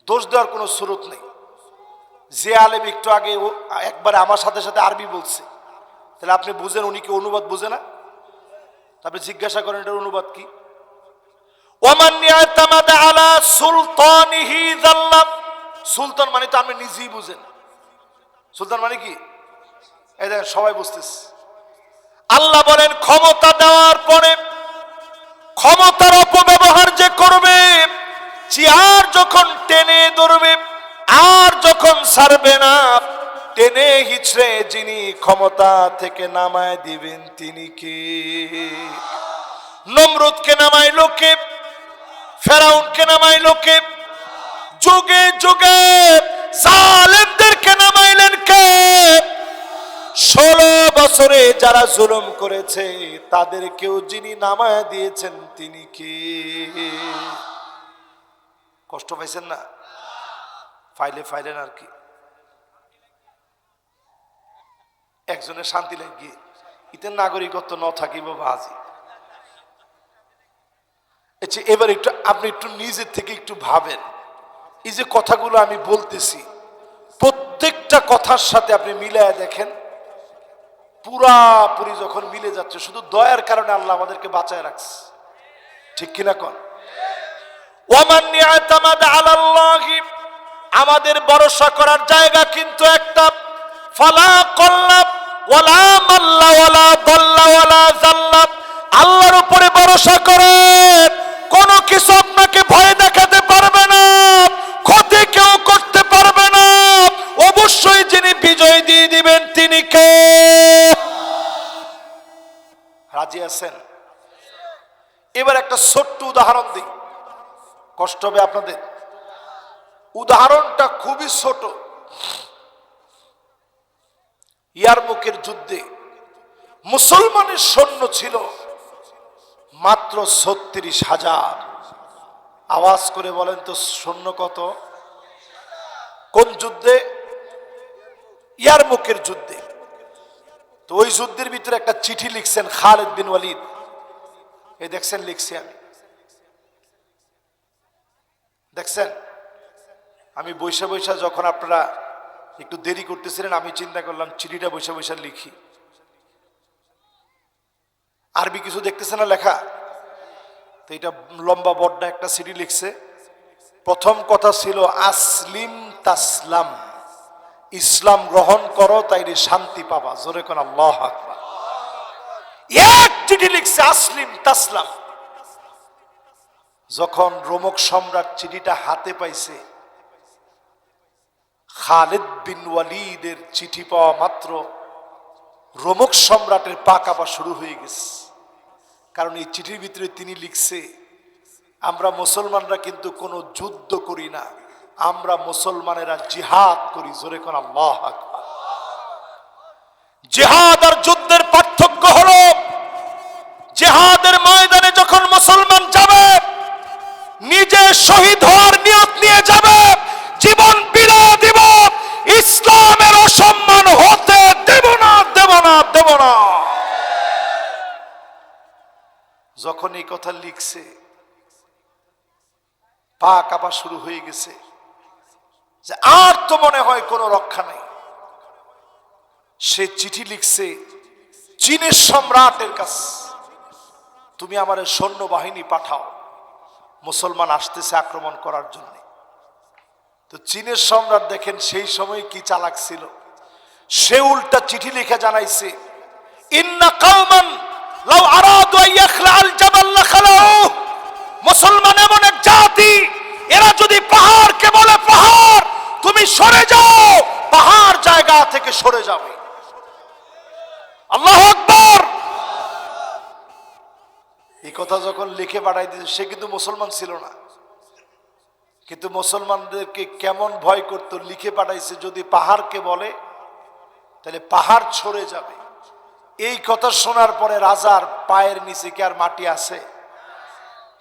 দোষ দেওয়ার কোনো সুরত নেই। যে আলেম একটু আগে একবারে আমার সাথে সাথে আরবি বলছে, তাহলে আপনি বুঝেন উনি কি অনুবাদ বুঝে না? তারপরে জিজ্ঞাসা করেন এটার অনুবাদ কি? ওমান ইয়াতামাদা আলা সুলতানিহি যাল্লাম। সুলতান মানে তো আপনি নিজেই বুঝেন, সুলতান মানে কি? এই দেখেন সবাই বুঝতেছে। আল্লাহ বলেন ক্ষমতা দেওয়ার পরে ক্ষমতার অপব্যবহার যে করবে, চেয়ার যখন টেনে ধরবে আর যখন ছাড়বে না, টেনে হিচড়ে যিনি ক্ষমতা থেকে নামায় দিবেন তিনি কি? নমরুদকে নামাইলো কে? ফেরাউনকে নামাইলো কে? যুগে যুগে জালেমদেরকে নামাইলেন কে? 16 বছরে যারা জুলুম করেছে তাদেরকেও যিনি নামায় দিয়েছেন তিনি কি? কষ্ট পাইছেন না? ফাইলেন আর কি। একজনের শান্তি লাগে, ইতের নাগরিকত্ব ন থাকিব বাজি। আচ্ছা, এবার একটু আপনি একটু নিজের থেকে একটু ভাবেন, এই যে কথাগুলো আমি বলতেছি প্রত্যেকটা কথার সাথে আপনি মিলায় দেখেন, পুরাপুরি যখন মিলে যাচ্ছে, শুধু দয়ার কারণে আল্লাহ আমাদেরকে বাঁচায় রাখছে, ঠিক কিনা কন? ওয়ামান ইয়াতামাদ আলাল্লাহি, আমাদের ভরসা করার জায়গা কিন্তু একটা, ফালা কল্লাব ওয়ালা মাল্লা ওয়ালা দাল্লা ওয়ালা জাল্লা। আল্লাহর উপরে ভরসা করেন, কোনো কিছু আপনাকে ভয় দেখাতে পারবে না, ক্ষতি কেউ করতে পারবে না, অবশ্যই যিনি বিজয় দিয়ে দিবেন তিনি কে? রাজি আছেন? এবার একটা ছোট্ট উদাহরণ দিই, কষ্ট হবে আপনাদের। উদাহরণটা খুবই ছোট। ইয়ারমুকের যুদ্ধে মুসলমানের সৈন্য ছিল মাত্র 36,000। আওয়াজ করে বলেন তো সৈন্য কত? কোন যুদ্ধে? ইয়ারমুকের যুদ্ধে। তো ওই যুদ্ধের ভিতরে একটা চিঠি লিখছেন খালিদ বিন ওয়ালিদ, এই দেখছেন লিখছি আমি, দেখছেন? আমি বৈশা বৈশা যখন আপনারা একটু দেরি করতেছিলেন, আমি চিন্তা করলাম চিঠিটা বৈশা বৈশা লিখি। আরবি কিছু দেখতেছে না লেখা, তো এটা লম্বা বড়টা একটা চিঠি লিখছে। প্রথম কথা ছিল আসলিম তাসলাম, ইসলাম গ্রহণ করো তাইলে শান্তি পাবা। জোরে কোন আল্লাহু আকবার। চিঠি লিখছে আসলিম তাসলাম। যখন রোমক সম্রাট চিঠিটা হাতে পাইছে, খালিদ বিন ওয়ালিদের চিঠি পাওয়া মাত্র রোমক সম্রাটের পা কাঁপা শুরু হয়ে গেছে। কারণ এই চিঠির ভিতরে তিনি লিখছে, আমরা মুসলমানরা কিন্তু কোনো যুদ্ধ করি না, আমরা মুসলমানেরা জিহাদ করি। জোরে কোন আল্লাহু আকবার। জিহাদ আর যুদ্ধের পার্থক্য হলো, জিহাদের ময়দানে যখন মুসলমান যাবে, নিজে শহীদ হওয়ার নিয়ত নিয়ে যাবে, জীবন বিলিয়ে দিব, ইসলামের অসম্মান হতে দেব না, দেব না, দেব না। যখন এই কথা লিখছে, পা কাঁপা শুরু হয়ে গেছে যে আর তো মনে হয় কোনো রক্ষা নাই। সে চিঠি লিখছে চীনের সম্রাটের কাছে, তুমি আমার সৈন্যবাহিনী পাঠাও, মুসলমান আসতেছে আক্রমণ করার জন্য। তো চীনের সম্রাট দেখেন সেই সময় কি চালাক ছিল, সে উল্টা চিঠি লিখে জানাইছে, ইন্না কওমান লাউ আরাদু আন ইয়াখলাআল জাবাল লাখালাউ। মুসলমান এমন এক জাতি, এরা যদি পাহাড়কে বলে পাহাড় তুমি সরে যাও, পাহাড় জায়গা থেকে সরে যাবে। আল্লাহু আকবার। এই কথা যখন লিখে পাঠাই দিয়েছে, সে কিন্তু মুসলমান ছিল না, কিন্তু মুসলমানদেরকে কেমন ভয় করতো, লিখে পাঠাইছে যদি পাহাড়কে বলে তাহলে পাহাড় সরে যাবে। এই কথা শোনার পরে রাজার পায়ের নিচে কি আর মাটি আছে?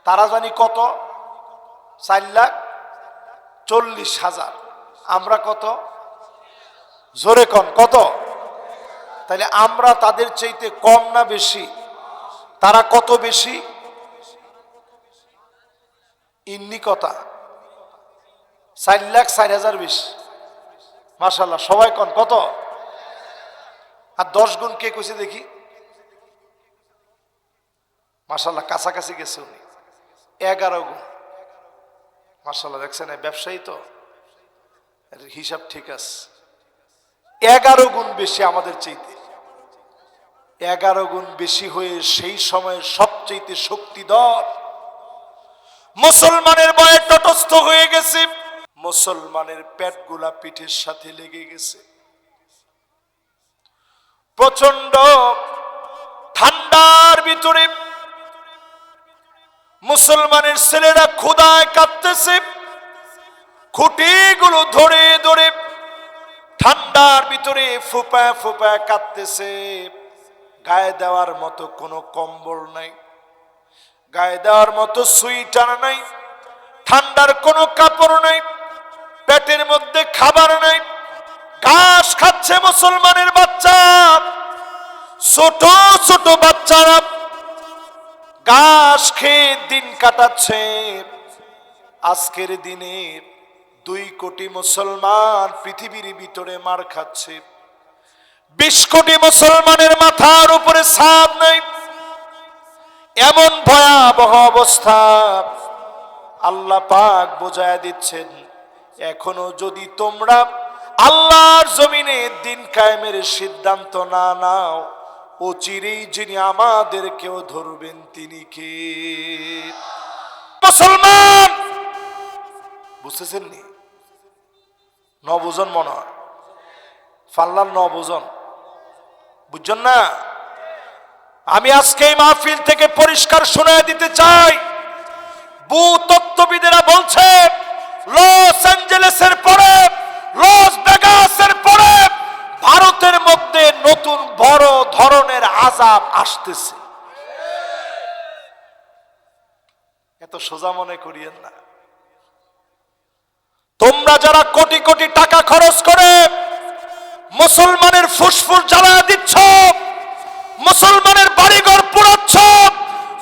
তারা জানি কত, 4,40,000। আমরা কত? জোরে কন কত? তাহলে আমরা তাদের চাইতে কম না বেশি? তারা কত বেশি? ইন্নি কথা 4,04,000 বেশি। মাশাআল্লাহ, সবাই কন কত? আর 10 গুণ কে কইছে দেখি? মাশাআল্লাহ, কাছাকাছি গেছে উনি। 11 গুণ। মাশাআল্লাহ, দেখছেন ব্যবসায়ী তো, হিসাব ঠিক আছে। 11 গুণ বেশি আমাদের চাইতে। 11 গুণ বেশি হয়ে সেই সময়ের সবচেয়ে শক্তিধর মুসলমানের ভয়ে তটস্থ হয়ে গেছে। মুসলমানের পেটগুলা পিঠের সাথে লেগে গেছে। প্রচন্ড ঠান্ডার ভিতরে মুসলমানের ছেলেরা ক্ষুধায় কাঁদতেছে, খুঁটিগুলো ধরে ধরে ঠান্ডার ভিতরে ফুপায় ফুপায় কাঁদতেছে। গায়ে দেওয়ার মতো কোনো কম্বল নাই, গায়ে দেওয়ার মতো সুইটার নাই, ঠান্ডার কোনো কাপড় নাই, পেটের মধ্যে খাবার নাই। ঘাস খাচ্ছে মুসলমানের বাচ্চা, ছোট ছোট বাচ্চারা ঘাস খেয়ে দিন কাটাচ্ছে। আজকের দিনে 2 কোটি মুসলমান পৃথিবীর ভিতরে মার খাচ্ছে। 20 কোটি মুসলমানের মাথার উপরে ছাদ নাই। এমন ভয়াবহ অবস্থা। আল্লাহ পাক বোঝায় দিচ্ছেন, এখনো যদি তোমরা আল্লাহর জমিনে দিন কায়েমের সিদ্ধান্ত না নাও, অচিরেই যিনি আমাদেরকেও ধরবেন তিনি কে? মুসলমান। বুঝতেছেন নি? নবজন মনে হয়, ফাল্লার নবজন, বুঝছেন না? আমি আজকে এই মাহফিল থেকে পরিষ্কার শুনিয়ে দিতে চাই, ভূতত্ত্ববিদেরা বলছে লস অ্যাঞ্জেলেসের পরে, লস ভেগাসের পরে ভারতের মধ্যে নতুন বড় ধরনের আযাব আসতেছে। এত সোজা মনে করিয়েন না। তোমরা যারা কোটি কোটি টাকা খরচ করে মুসলমানের ফুসফুস জ্বালায় দিচ্ছ, মুসলমানের বাড়িঘর পোড়াচ্ছ,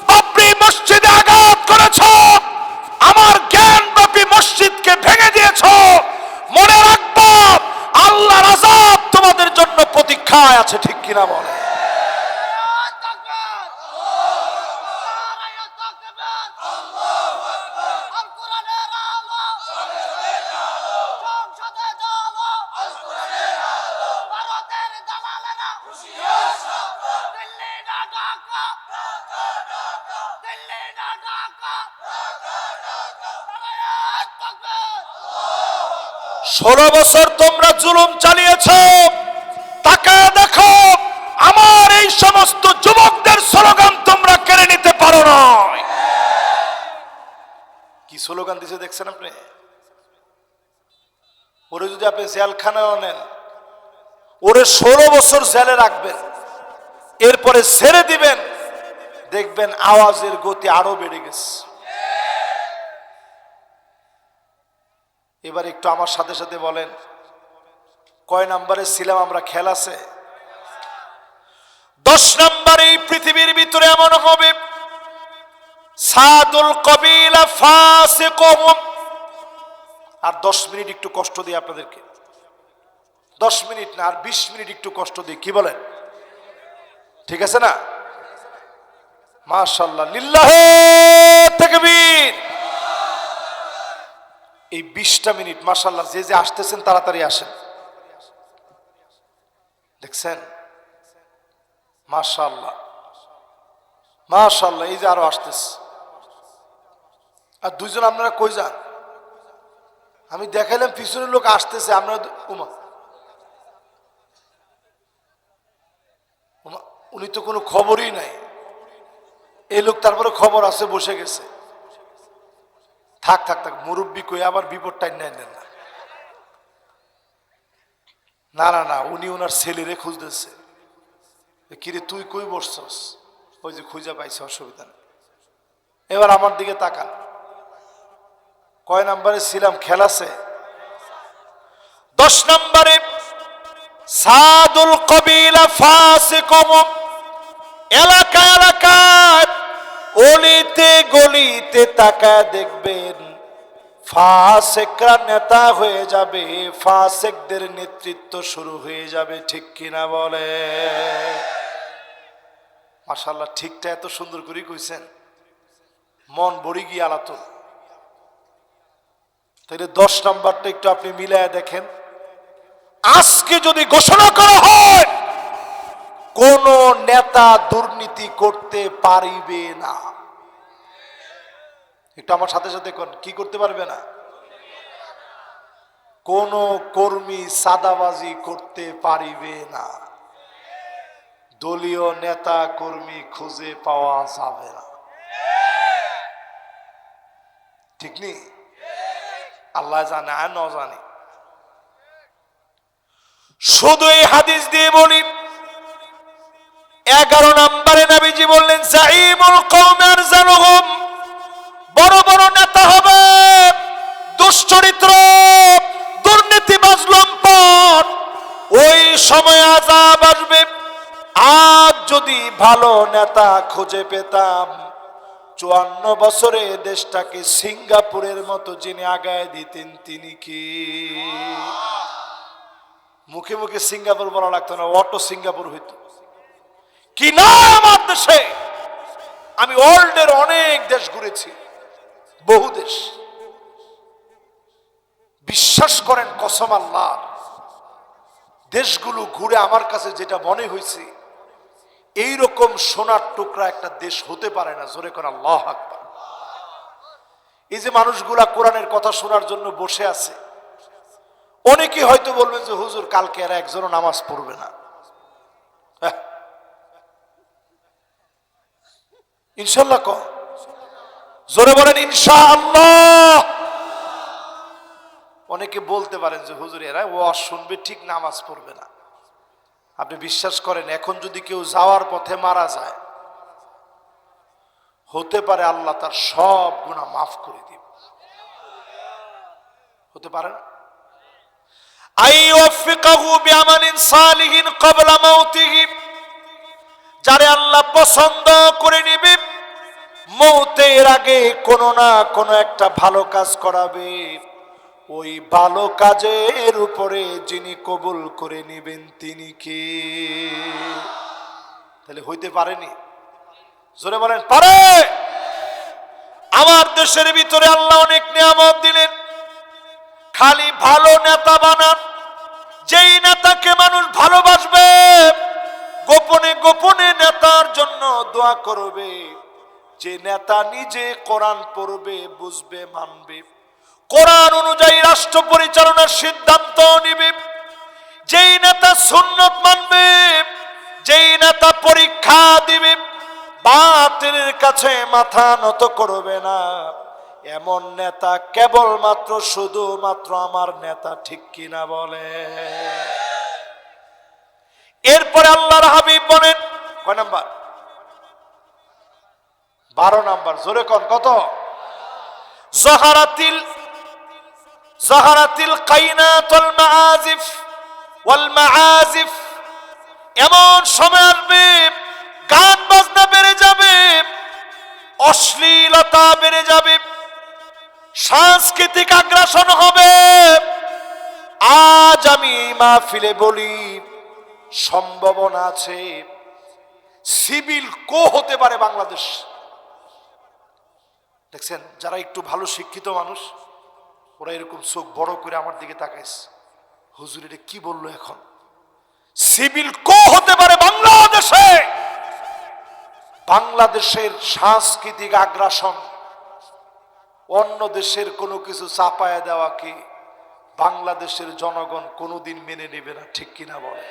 বাবরি মসজিদে আঘাত করেছ, আমার জ্ঞানব্যাপী মসজিদকে ভেঙে দিয়েছ, মনে রাখবা আল্লাহর আযাব তোমাদের জন্য প্রতীক্ষায় আছে। ঠিক কিনা বলে? 16 বছর তোমরা জুলুম চালিয়েছ, তাকায় দেখো আমার এই সমস্ত যুবকদের স্লোগান তোমরা কেড়ে নিতে পারো না। কি স্লোগান দিছে দেখছেন আপনি? ওরে যদি আপনি জেলখানায় নেন, ওরে 16 বছর জেলে রাখবেন, এরপরে ছেড়ে দিবেন, দেখবেন আওয়াজের গতি আরো বেড়ে গেছে। এবার একটু আমার সাথে সাথে বলেন, কয় নম্বরে ছিলাম আমরা? খেল আছে 10 নম্বরে। এই পৃথিবীর ভিতরে এমন হবে সাদুল কবিলা ফাসিকুহুম। আর 10 মিনিট একটু কষ্ট দিই আপনাদেরকে, 10 মিনিট না, আর 20 মিনিট একটু কষ্ট দিই, কি বলেন? ঠিক আছে না? মাশাআল্লাহ, লিল্লাহে তাকবীর। এই 20টা মিনিট মাশাআল্লাহ, যে যে আসতেছেন তাড়াতাড়ি আসেন। দেখছেন? মাশাআল্লাহ মাশাআল্লাহ, এই যে আরো আসতেছে। আর দুইজন আপনারা কই যান? আমি দেখাইলাম পিছনের লোক আসতেছে, আপনারা উমা উমা, উনি তো কোনো খবরই নাই। এই লোক তারপরে খবর আছে, বসে গেছে। থাক থাক থাক, মুরব্বী কই আবার বিপদটাই নেন না। না না না, উনি ওনার ছেলেরে খুঁজতেছে। কিরে তুই কই বসছস? ওই যে খুঁজে পাইছে, অসুবিধা নেই। এবার আমার দিকে তাকান, কয় নম্বরে ছিলাম? খেল আছে 10 নম্বরে। সাদুল কবিলা ফাসিকুহুম। এলাকা এলাকায়, অলিতে গলিতে তাকায় দেখবেন ফাসিকরা নেতা হয়ে যাবে, ফাসিকদের নেতৃত্ব শুরু হয়ে যাবে। ঠিক কিনা বলে? মাশাআল্লাহ, ঠিকটা এত সুন্দর করে কইছেন, মন ভরে গিয়ে আলাতো। তাহলে 10 নম্বরটা একটু আপনি মিলায় দেখেন। আজকে যদি ঘোষণা করা হয় কোন নেতা দুর্নীতি করতে পারিবে না, একটু আমার সাথে সাথে কি করতে পারবে না? কোন কর্মী সাদাবাজি করতে পারিবে না, দলীয় নেতা কর্মী খুঁজে পাওয়া যাবে না। ঠিক নেই? আল্লাহ জানে আর ন জানে। শুধু এই হাদিস দিয়ে বলি, 11 নম্বরে নবীজি বললেন জাইমুল কওমি আরজালুহুম। বড় বড় নেতা হবে দুশ্চরিত্র, দুর্নীতিবাজ, লম্পট। ওই সময় আযাব আসবে। আজ যদি ভালো নেতা খুঁজে পেতাম, 54 বছরে দেশটাকে সিঙ্গাপুরের মতো যিনি আগায় দিতেন তিনি কি? মুখে মুখে সিঙ্গাপুর বলা লাগতো না, অটো সিঙ্গাপুর হইতো। কি না আমার দেশে? আমি ওয়ার্ল্ডের অনেক দেশ ঘুরেছি, বহু দেশ। বিশ্বাস করেন কসম আল্লাহর, দেশগুলো ঘুরে আমার কাছে যেটা মনে হয়েছে, এইরকম সোনার টুকরা একটা দেশ হতে পারে না। জোরে করে আল্লাহু আকবার। এই যে মানুষগুলা কোরআনের কথা শোনার জন্য বসে আছে, অনেকে হয়তো বলবেন যে হুজুর কালকে এরা একজনও নামাজ পড়বে না। ইনশাআল্লাহ কো, জোরে বলেন ইনশাআল্লাহ। অনেকে বলতে পারেন যে হুজুর এরা ওয়াজ শুনবে ঠিক, নামাজ পড়বে না। আপনি বিশ্বাস করেন, এখন যদি কেউ যাওয়ার পথে মারা যায়, হতে পারে আল্লাহ তার সব গুনাহ মাফ করে দিবে। হতে পারে না? আইয়ুফিকাহু বিআমালিন সালিহিন ক্বাবলা মাউতিহি। যারে আল্লাহ পছন্দ করে নিবে, মৌতের আগে কোনো না কোনো একটা ভালো কাজ করাবে। ওই ভালো কাজের উপরে যিনি কবুল করে নিবেন তিনি কে? তাহলে হইতে পারেনি? জোরে বলেন পারে। আমার দেশের ভিতরে আল্লাহ অনেক নিয়ামত দিলেন, খালি ভালো নেতা বানান, যেই নেতাকে মানুষ ভালোবাসবে, গোপনে গোপনে নেতার জন্য দোয়া করবে। যে নেতা নিজে কোরআন পড়বে, বুঝবে, মানবে, কোরআন অনুযায়ী রাষ্ট্র পরিচালনার সিদ্ধান্ত নিবে, যেই নেতা সুন্নত মানবে, যেই নেতা পরীক্ষা দিবে, বাতিলের কাছে মাথা নত করবে না, এমন নেতা কেবলমাত্র শুধুমাত্র আমার নেতা। ঠিক কিনা বলে? এরপরে আল্লাহর হাবিব বলেন, কয় নাম্বার? 12 নাম্বার। জোরে কোন কত? জাহারাতিল কাইনাতুল মাআজিফ ওয়াল মাআজিফ, এমন সময় আসবে গান বাজনা বেড়ে যাবে, অশ্লীলতা বেড়ে যাবে, সাংস্কৃতিক আগ্রাসন হবে। আজ আমি এই মাহফিলে বলি, সম্ভাবনা আছে সিভিল কো হতে পারে বাংলাদেশ। দেখছেন, যারা একটু ভালো শিক্ষিত মানুষ, ওরা এরকম চোখ বড় করে আমার দিকে তাকাইছে, হুজুর এটা কি বললো? এখন সিভিল কো হতে পারে বাংলাদেশে। বাংলাদেশের সাংস্কৃতিক আগ্রাসন, অন্য দেশের কোনো কিছু চাপায়া দেওয়াকে বাংলাদেশের জনগণ কোনোদিন মেনে নেবে না। ঠিক কিনা বলে?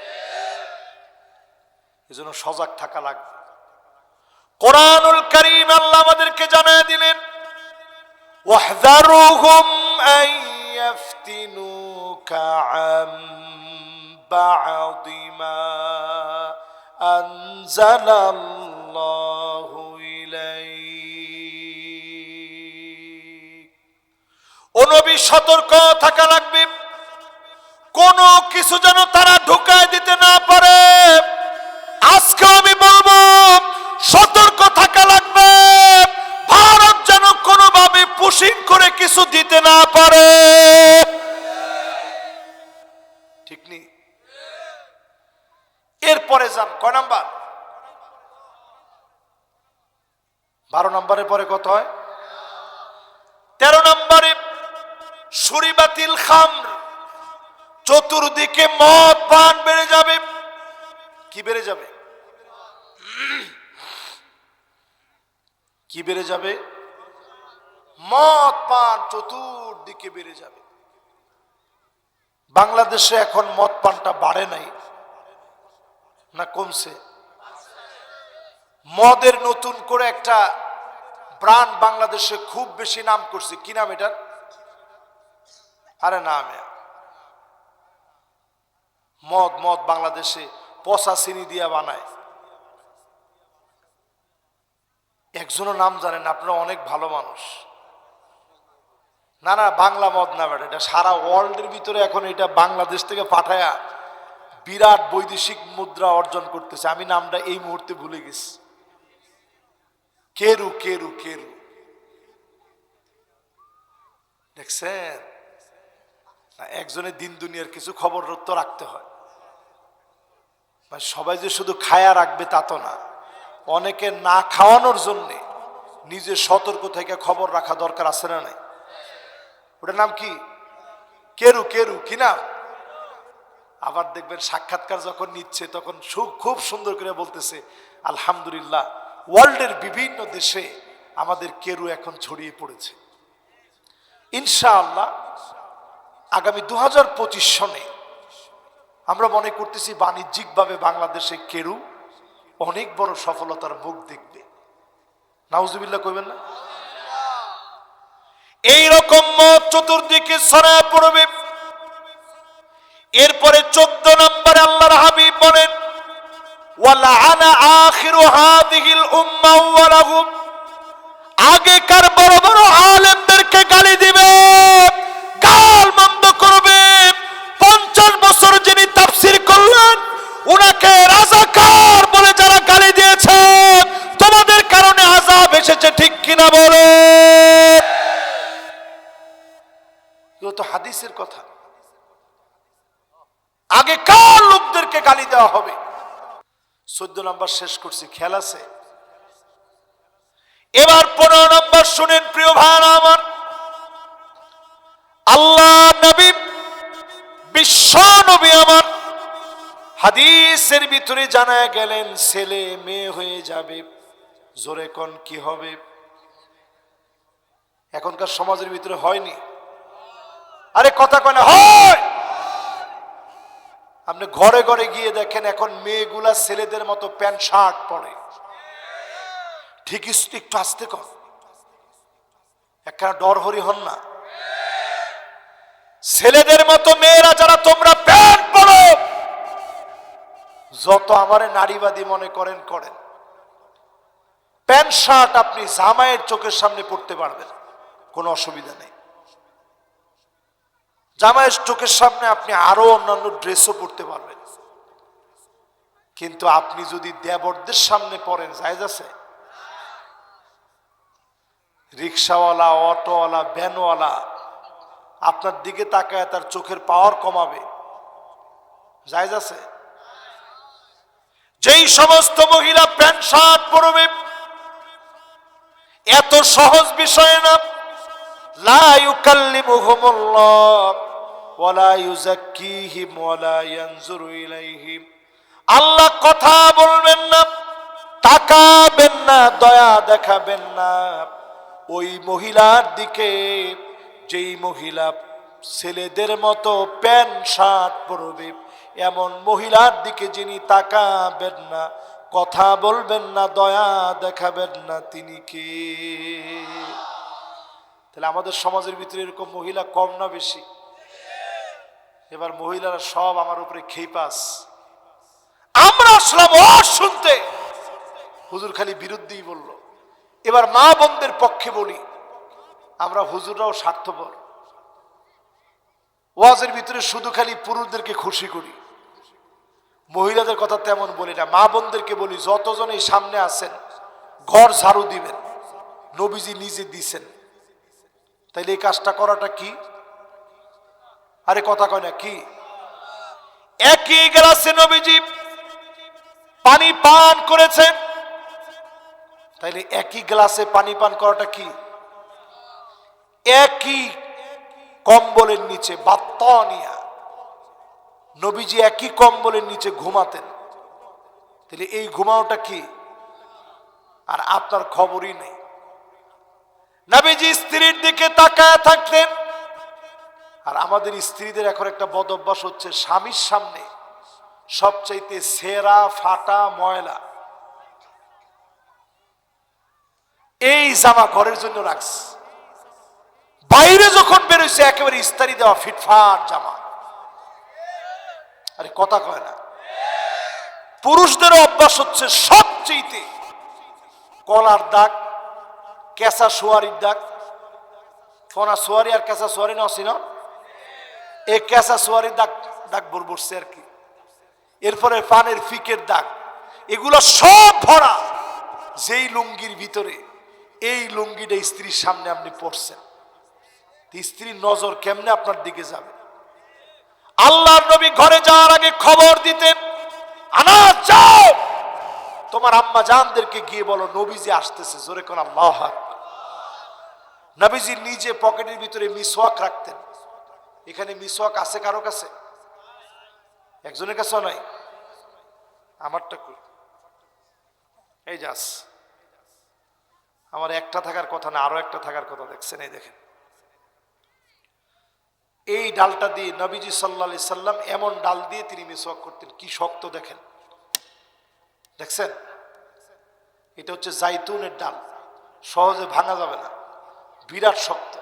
এজন্য সজাগ থাকা লাগবে। কোরআনুল কারীম আল্লাহ আমাদেরকে জানায় দিলেন, ওয়াহযারুহুম আন ইয়াফতিনুকা আম বা'দি মা আনজালাল্লাহু ইলাইক। ও নবী, সতর্ক থাকা লাগবে, কোন কিছু যেন তারা ঢুকায় দিতে না পারে। আজকে আমি বলবো, সতর্ক থাকা লাগবে, ভারত যেন কোনোভাবে পুশিং করে কিছু দিতে না পারে। ঠিক নেই? এরপরে যান কয় নাম্বার? 12 নম্বরের পরে কত হয়? 13 নম্বরে শুরিবাতিল খামর, চতুর্দিকে মদ পান বেড়ে যাবে। কি বেড়ে যাবে? কি বেড়ে যাবে? মদ পান চতুর্দিকে বেড়ে যাবে। বাংলাদেশে এখন মদ পানটা বাড়ে নাই না কমছে? মদের নতুন করে একটা ব্র্যান্ড বাংলাদেশে খুব বেশি নাম করছে। কি নাম এটার? আরে নাম মদ বাংলাদেশে পচা চিনি দিয়া বানায়। একজনও নাম জানেন? আপনারা অনেক ভালো মানুষ। না না, বাংলা মদ না বেটা, এটা সারা ওয়ার্ল্ডের ভিতরে এখন এটা বাংলাদেশ থেকে পাঠায়া বিরাট বৈদেশিক মুদ্রা অর্জন করতেছে। আমি নামটা এই মুহূর্তে ভুলে গেছি। কেরু কেরু কেরু, দেখছেন? একজনের দিন দুনিয়ার কিছু খবর তো রাখতে হয়। সবাই যে শুধু খায়া রাখবে তা তো না, অনেকে না খাওয়ানোর জন্য নিজে সতর্ক থেকে খবর রাখা দরকার আছে না নাই? ওটার নাম কি? কেরু কেরু। কি নাম? আবার দেখবেন সাক্ষাৎকার যখন নিচ্ছে তখন খুব সুন্দর করে বলতেছে, আলহামদুলিল্লাহ, ওয়ার্ল্ডের বিভিন্ন দেশে আমাদের কেরু এখন ছড়িয়ে পড়েছে। ইনশাআল্লাহ আগামী 2025 সনে আমরা মনে করতেছি বাণিজ্যিকভাবে বাংলাদেশে কেরু অনেক বড় সফলতার মুখ দেখবে। নাউজুবিল্লাহ কইবেন না? এইরকম মত চতুর্দিকে ছড়ায় পড়বে। এরপরে 14 নম্বরে আল্লাহর হাবিব বলেন, ওয়ালাআনা আখিরু হাযিহিল উম্মাহ ওয়া লাহুম, আগেকার বড় বড় আলেমদেরকে গালি দিবে, গাল মন্দ করবে। 50 বছর যিনি তাফসীর করলেন উনাকে রাজাকার বলে যারা গালি দিয়েছে, তোমাদের কারণে আযাব এসেছে। ঠিক কিনা বলে? এগুলো তো হাদিসের কথা। আগেকার লোকদেরকে গালি দেওয়া হবে। 14 নম্বর শেষ করছি, খেয়াল আছে? এবার 15 নম্বর শুনেন প্রিয় ভাইরা আমার। আল্লাহ নবী, বিশ্ব নবী আমার হাদিসের ভিতরে জানায় গেলেন, ছেলে মেয়ে হয়ে যাবে। জোরে কোন কি হবে? এখনকার সমাজের ভিতরে হয়নি? আরে কথা কয় না হয়। আপনি ঘরে ঘরে গিয়ে দেখেন এখন মেয়েগুলা ছেলেদের মতো প্যান্ট শার্ট পরে। ঠিক একটু আস্তে কর, একটা ডর হরি হন না। ছেলেদের মতো মেয়েরা যারা তোমরা প্যান্ট পরো, যত আমারে নারীবাদী মনে করেন করেন, প্যান্ট শার্ট আপনি জামাইয়ের চোখের সামনে পড়তে পারবেন, কোনো অসুবিধা নেই। জামাইয়ের চোখের সামনে আপনি আরো অন্যান্য ড্রেসও পরতে পারবেন, কিন্তু আপনি যদি দেবরদের সামনে পরেন জায়েজ আছে? রিক্সাওয়ালা, অটোওয়ালা, ভ্যানওয়ালা আপনার দিকে তাকায় তার চোখের পাওয়ার কমাবে, জায়েজ আছে? যেই সমস্ত মহিলা প্যান্ট শার্ট পরবে, এত সহজ বিষয় না। লা ইউকাল্লিমুহুমুল্লাহ ওয়ালা ইউযাক্কিহিম ওয়ালা ইয়ানজুরু ইলাইহিম। আল্লাহ কথা বলবেন না, তাকাবেন না, দয়া দেখাবেন না ওই মহিলার দিকে যেই মহিলা ছেলেদের মতো প্যান্ট শার্ট পরবে। এমন মহিলার দিকে যিনি তাকাবেন না, কথা বলবেন না, দয়া দেখাবেন না, তিনি কে? তাহলে আমাদের সমাজের ভিতরে এরকম মহিলা কম না বেশি? এবার মহিলারা সব আমার উপরে খেইপাস। আমরা আসলাম ওয়াজ শুনতে, হুজুর খালি বিরুদ্ধেই বলল। এবার মা বোনদের পক্ষে বলি, আমরা হুজুররাও স্বার্থপর। ওয়াজের ভিতরে শুধু খালি পুরুষদেরকে খুশি করি, মহিলাদের কথা তেমন বলি না। মা বোনদেরকে বলি, যতজন এই সামনে আছেন ঘর ঝাড়ু দিবেন, নবীজি নিজে দিছেন, তাইলে এই কাজটা করাটা কি? আরে কথা কয় না কি? একই গ্লাসে নবীজি পানি পান করেছেন, তাইলে একই গ্লাসে পানি পান করাটা কি? একই কম্বলের নিচে বাত্তানিয়া নবীজি একই কম্বলের নিচে ঘুমাতেন, তাহলে এই ঘুমাওটা কি? আর আপনার খবরই নেই। নবীজি স্ত্রীর দিকে তাকায় থাকতেন। আর আমাদের স্ত্রীদের এখন একটা বদ অভ্যাস হচ্ছে, স্বামীর সামনে সবচাইতে সেরা ফাটা ময়লা এই জামা ঘরের জন্য রাখছে, বাইরে যখন বেরোইছে একেবারে ইস্তারি দেওয়া ফিটফাট জামা। আরে কথা কয় না। পুরুষদেরও অভ্যাস হচ্ছে সবচেয়ে কলার দাগ, কেঁচা সোয়ারির দাগ। ফোনা সোয়ারি আর কেঁচা সোয়ারি না ছিল, এই কেঁচা সোয়ারির দাগ দাগ বসছে আর কি। এরপরে পানের ফিকের দাগ, এগুলো সব ভরা যেই লুঙ্গির ভিতরে। এই লুঙ্গিটা স্ত্রীর সামনে আপনি পরছেন, স্ত্রীর নজর কেমনে আপনার দিকে যাবে? আল্লাহর নবী ঘরে যাওয়ার আগে খবর দিতেন, আনাস যাও তোমার আম্মা জানদেরকে গিয়ে বলো নবীজি আসতেছে। জোরে কোন আল্লাহু আকবার। নবীজি নিজে পকেটের ভিতরে মিসওয়াক রাখতেন। এখানে মিসওয়াক আছে কারো কাছে? একজনের কাছেও নাই। আমারটা কই? এই যাস, আমার একটা থাকার কথা না, আরো একটা থাকার কথা। দেখছেন? এই দেখেন, এই ডালটা দিয়ে নবীজি সাল্লাল্লাহু আলাইহি সাল্লাম এমন ডাল দিয়ে তিনি মিসওয়াক করতেন। কি শক্ত দেখেন, দেখছেন? এটা হচ্ছে জাইতুনের ডাল, সহজে ভাঙা যাবে না, বিরাট শক্ত।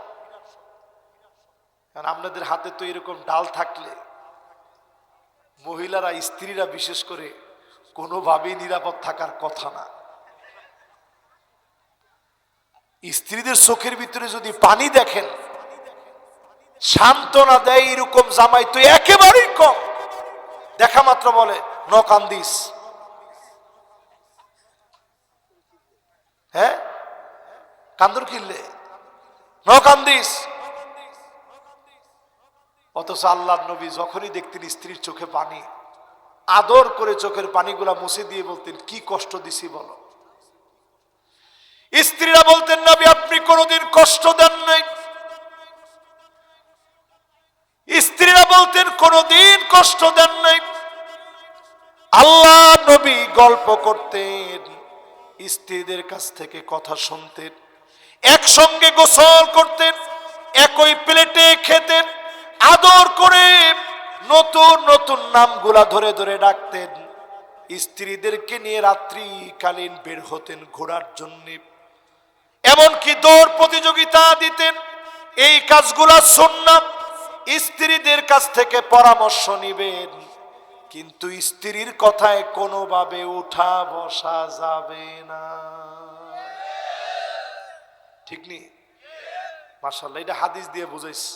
কারণ আপনাদের হাতে তো এরকম ডাল থাকলে মহিলারা, স্ত্রীরা বিশেষ করে কোনোভাবেই নিরাপদ থাকার কথা না। স্ত্রীদের চোখের ভিতরে যদি পানি দেখেন, সান্ত্বনা দেয় এরকম জামাই তো একেবারেই কম। দেখা মাত্র বলে ন কান্দিস। হ্যাঁ, কান্দুর কিনলে ন কান্দিস। অথচ আল্লাহর নবী যখনই দেখতেন স্ত্রীর চোখে পানি, আদর করে চোখের পানিগুলা মুছে দিয়ে বলতেন, কি কষ্ট দিছি বলো। স্ত্রীরা বলতেন, নবী আপনি কোনোদিন কষ্ট দেন নাই। স্ত্রীরা বলতেন, কোনোদিন কষ্ট দেন নাই। আল্লাহ নবী গল্প করতেন, স্ত্রীদের কাছ থেকে কথা শুনতেন, একসঙ্গে গোসল করতেন, একই প্লেটে খেতেন, নতুন নতুন নামগুলা ধরে ধরে ডাকতেন, স্ত্রীদেরকে নিয়ে রাত্রিকালীন বের হতেন ঘোরার জন্য, এমনকি দৌড় প্রতিযোগিতা দিতেন। এই কাজগুলা সুন্নাত, স্ত্রীদের কাছ থেকে পরামর্শ নিবেন, কিন্তু স্ত্রীর কথায় কোনোভাবে উঠা বসা যাবে না। ঠিক নেই? মাশাআল্লাহ, এটা হাদিস দিয়ে বুঝাইছে,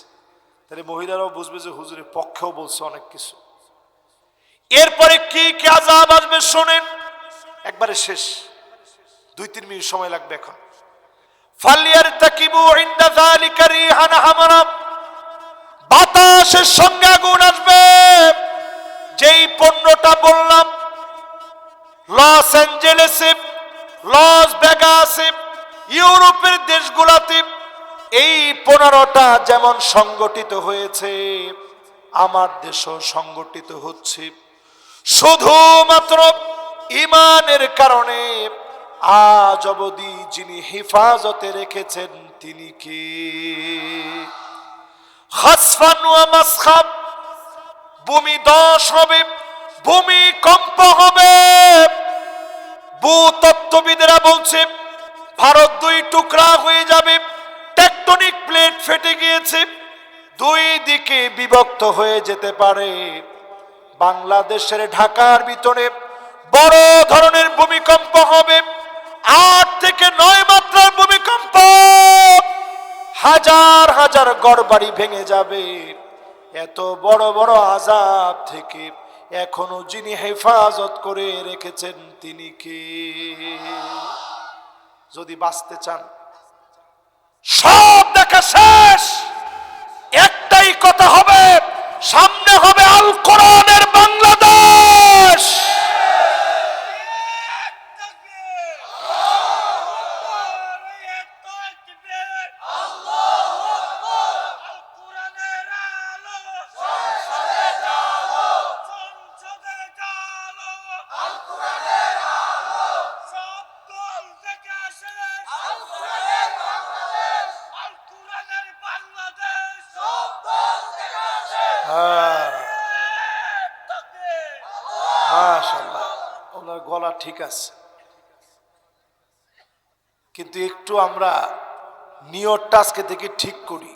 তাহলে মহিলারাও বুঝবে যে হুজুরের পক্ষেও বলছে অনেক কিছু। এরপরে কি কি আযাব আসবে শোনেন, একবারে শেষ, 2-3 মিনিট সময় লাগবে এখন। ফালিয়ারতাকিবু ইনদা যালিকা রিহান হামারা, বাতাসের সঙ্গে আগুন আসবে। যেই পণ্যটা বললাম, লস অ্যাঞ্জেলেসে, লস ভেগাসে, ইউরোপের দেশগুলোতে এই 15টা যেমন সংগঠিত হয়েছে, আমার দেশও সংগঠিত হচ্ছে, শুধুমাত্র ঈমানের কারণে। আজ অবধি যিনি হেফাজতে রেখেছেন তিনি কে? খাসফান ওয়া মাসখাব, ভূমি ধস হবে, ভূমিকম্প হবে। ভূতত্ত্ববিদেরা বলছে ভারত 2 টুকরা হয়ে যাবে, টেকটনিক প্লেট ফেটে গিয়েছে, 2 দিকে বিভক্ত হয়ে যেতে পারে। বাংলাদেশের ঢাকার ভিতরে বড় ধরনের ভূমিকম্প হবে, 8 থেকে 9 মাত্রার ভূমিকম্প, হাজার হাজার ঘরবাড়ি ভেঙে যাবে। এত বড় বড় আযাব থেকে এখনো যিনি হেফাজত করে রেখেছেন তিনি কে? যদি বাঁচতে চান, সব দেখা শেষ, একটাই কথা হবে, সামনে হবে আল কোরআনের বাংলাদেশ। মাশাআল্লাহ, ওনার গলা ঠিক আছে, কিন্তু একটু আমরা নিয়তটা আজকে থেকে ঠিক করি।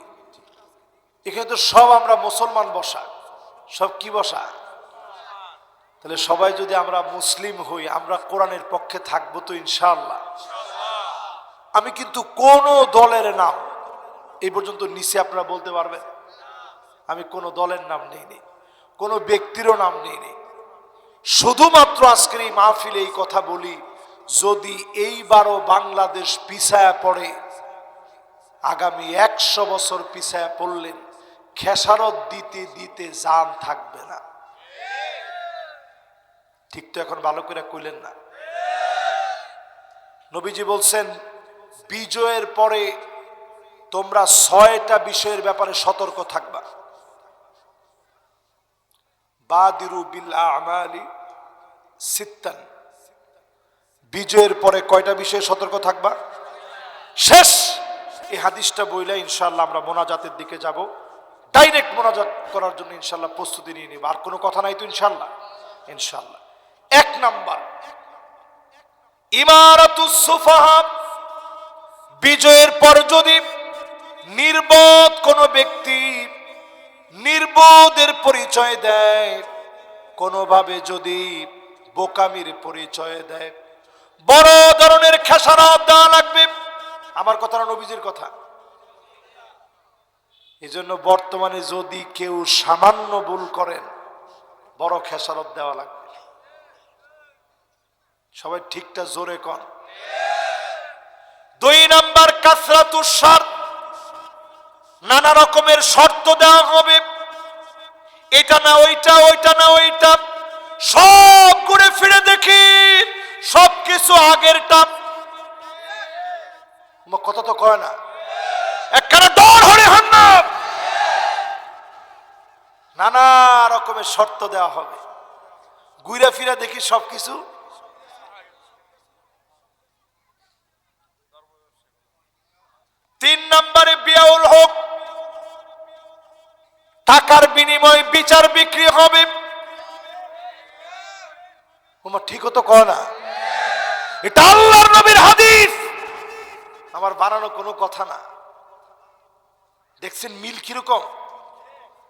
এখানে তো সব আমরা মুসলমান বসা, সব কি বসা? তাহলে সবাই যদি আমরা মুসলিম হই, আমরা কোরআনের পক্ষে থাকবো তো ইনশাআল্লাহ। আমি কিন্তু কোন দলের নাম এই পর্যন্ত নিচে আপনারা বলতে পারবেন, আমি কোন দলের নাম নেইনি, কোন ব্যক্তিরও নাম নেইনি। শুধুমাত্র আজকের এই মাহফিলে এই কথা বলি, যদি এইবারও বাংলাদেশ পিছায়া পড়ে, আগামী 100 বছর পিছায়া পড়লেন, খেসারত দিতে দিতে জান থাকবে না। ঠিক তো? এখন ভালো করে কইলেন না? নবীজি বলছেন, বিজয়ের পরে তোমরা 6টা বিষয়ের ব্যাপারে সতর্ক থাকবা। বাদিরু বিল আমালি সিত্তান, বিজয়ের পরে কয়টা বিষয়ে সতর্ক থাকবা? শেষ। এই হাদিসটা বইলে ইনশাআল্লাহ আমরা মোনাজাতের দিকে যাব, ডাইরেক্ট মোনাজাত করার জন্য ইনশাআল্লাহ প্রস্তুতি নিয়ে নিব। আর কোনো কথা নাই তো ইনশাআল্লাহ? ইনশাআল্লাহ। 1 নাম্বার, ইমারাতুস সুফাহা, বিজয়ের পর যদি নির্বোধ কোনো ব্যক্তি নির্বোধের পরিচয় দেয়, কোনোভাবে যদি বোকামির পরিচয় দেয়, বড় ধরনের খেসারত দেওয়া লাগবে। আমার কথা না, নবীজির কথা। এই জন্য বর্তমানে যদি কেউ সামান্য ভুল করেন, বড় খেসারত দেওয়া লাগবে। সবাই ঠিকটা জোরে কর। 2 নাম্বার, কাসরাতুস শর্ত, নানা রকমের শর্ত দেওয়া হবে, এটা না ওইটা, ওইটা না ওইটা, সব ঘুরে ফিরে দেখি সবকিছু আগেরটা। কথা তো কয় না, একখানে দৌড় হরে হান্না, নানা রকমের শর্ত দেওয়া হবে, ঘুরে ফিরে দেখি সবকিছু। 3 নম্বরে বিয়াউল হক, টাকার বিনিময়ে বিনিময় বিচার বিক্রি হবে। তোমার ঠিক তো কয় না? এটা আল্লাহর নবীর হাদিস, আমার বানানো কোনো কথা না। দেখছেন মিল কিরকম?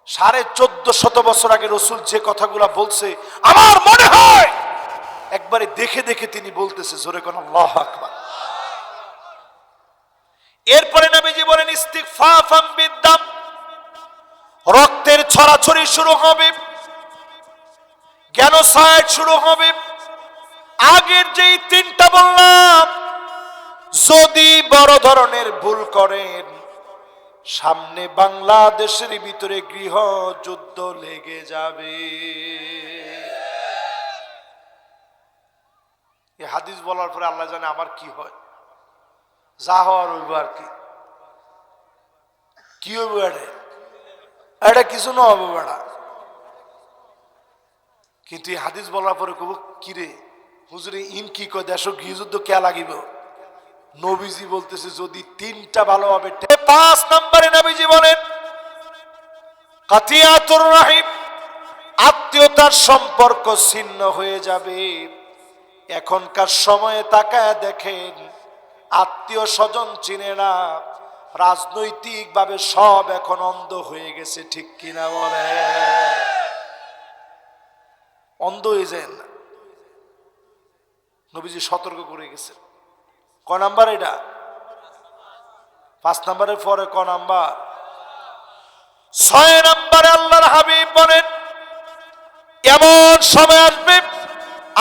1450 বছর আগে রসুল যে কথাগুলা বলছে, আমার মনে হয় একবারে দেখে দেখে তিনি বলতেছে। জোরে কোন আল্লাহু আকবার। এরপরে নবীজি বলেন ইস্তিগফাফাম বিদ্দাম, রক্তের ছড়াছড়ি শুরু হবে, জেনোসাইড শুরু হবে। আগের যেই তিনটা বললাম, যদি বড় ধরনের ভুল করেন, সামনে বাংলাদেশের ভিতরে গৃহ যুদ্ধ লেগে যাবে। এই হাদিস বলার পরে আল্লাহ জানে আমার কি হয়, যা হওয়ার হইব আর কি। কি হইব এটা কিছু না হবে বেড়া। কিন্তু এই হাদিস বলার পরে কব কিরে হুজুরে ইন কি কয়, দেশ গৃহযুদ্ধ কে লাগিব? নবীজি বলতেছে যদি তিনটা ভালো হবে। 5 নম্বরে নবীজি বলেন কাতিয়াতুর রাহিম, আত্মীয়তার সম্পর্ক ছিন্ন হয়ে যাবে। এখনকার সময়ে তাকায় দেখেন, আত্মীয় স্বজন চিনে না, রাজনৈতিক ভাবে সব এখন অন্ধ হয়ে গেছে। ঠিক কিনা বলে? অন্ধ হয়ে যায় না। নবীজি সতর্ক করে গেছে। ক নাম্বার এটা? 5 নম্বরের পরে ক নাম্বার? 6 নম্বরে আল্লাহর হাবিব বলেন এমন সময় আসবে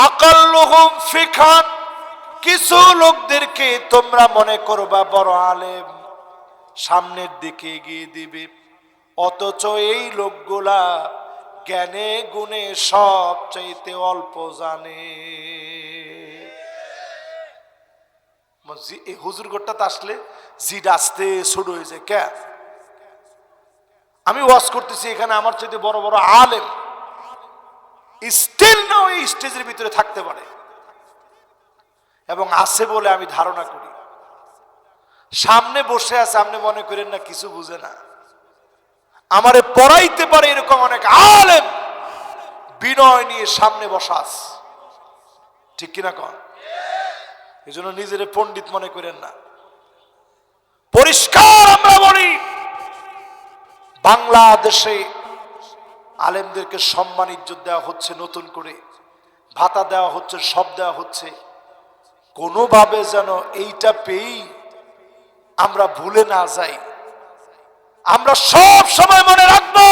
আকাল্লুহুম ফিকহান, কিছু লোকদেরকে তোমরা মনে করবা বড় আলেম, সামনের দিকে এগিয়ে দিবে, অথচ এই লোকগুলা জ্ঞানে গুণে সবচাইতে অল্প জানে। এই হুজুর গোট্টাতে আসলে জিড আসতে ছোট হয়েছে কে? আমি ওয়াজ করতেছি এখানে, আমার চাইতে বড় বড় আলেম স্টিল না ওই স্টেজের ভিতরে থাকতে পারে, এবং আছে বলে আমি ধারণা করি। সামনে বসে আছে, আপনি মনে করেন না কিছু বুঝে না। আমারে পড়াইতে পারে এরকম অনেক আলেম বিনয় নিয়ে সামনে বসা আছে। ঠিক কিনা কন? এই জন্য নিজের পণ্ডিত মনে করেন না। পরিষ্কার আমরা বলি, বাংলাদেশে আলেমদেরকে সম্মান ইজ্জত দেওয়া হচ্ছে, নতুন করে ভাতা দেওয়া হচ্ছে, সব দেওয়া হচ্ছে। কোনোভাবে যেন এইটা পেয়েই আমরা ভুলে না যাই। আমরা সব সময় মনে রাখবো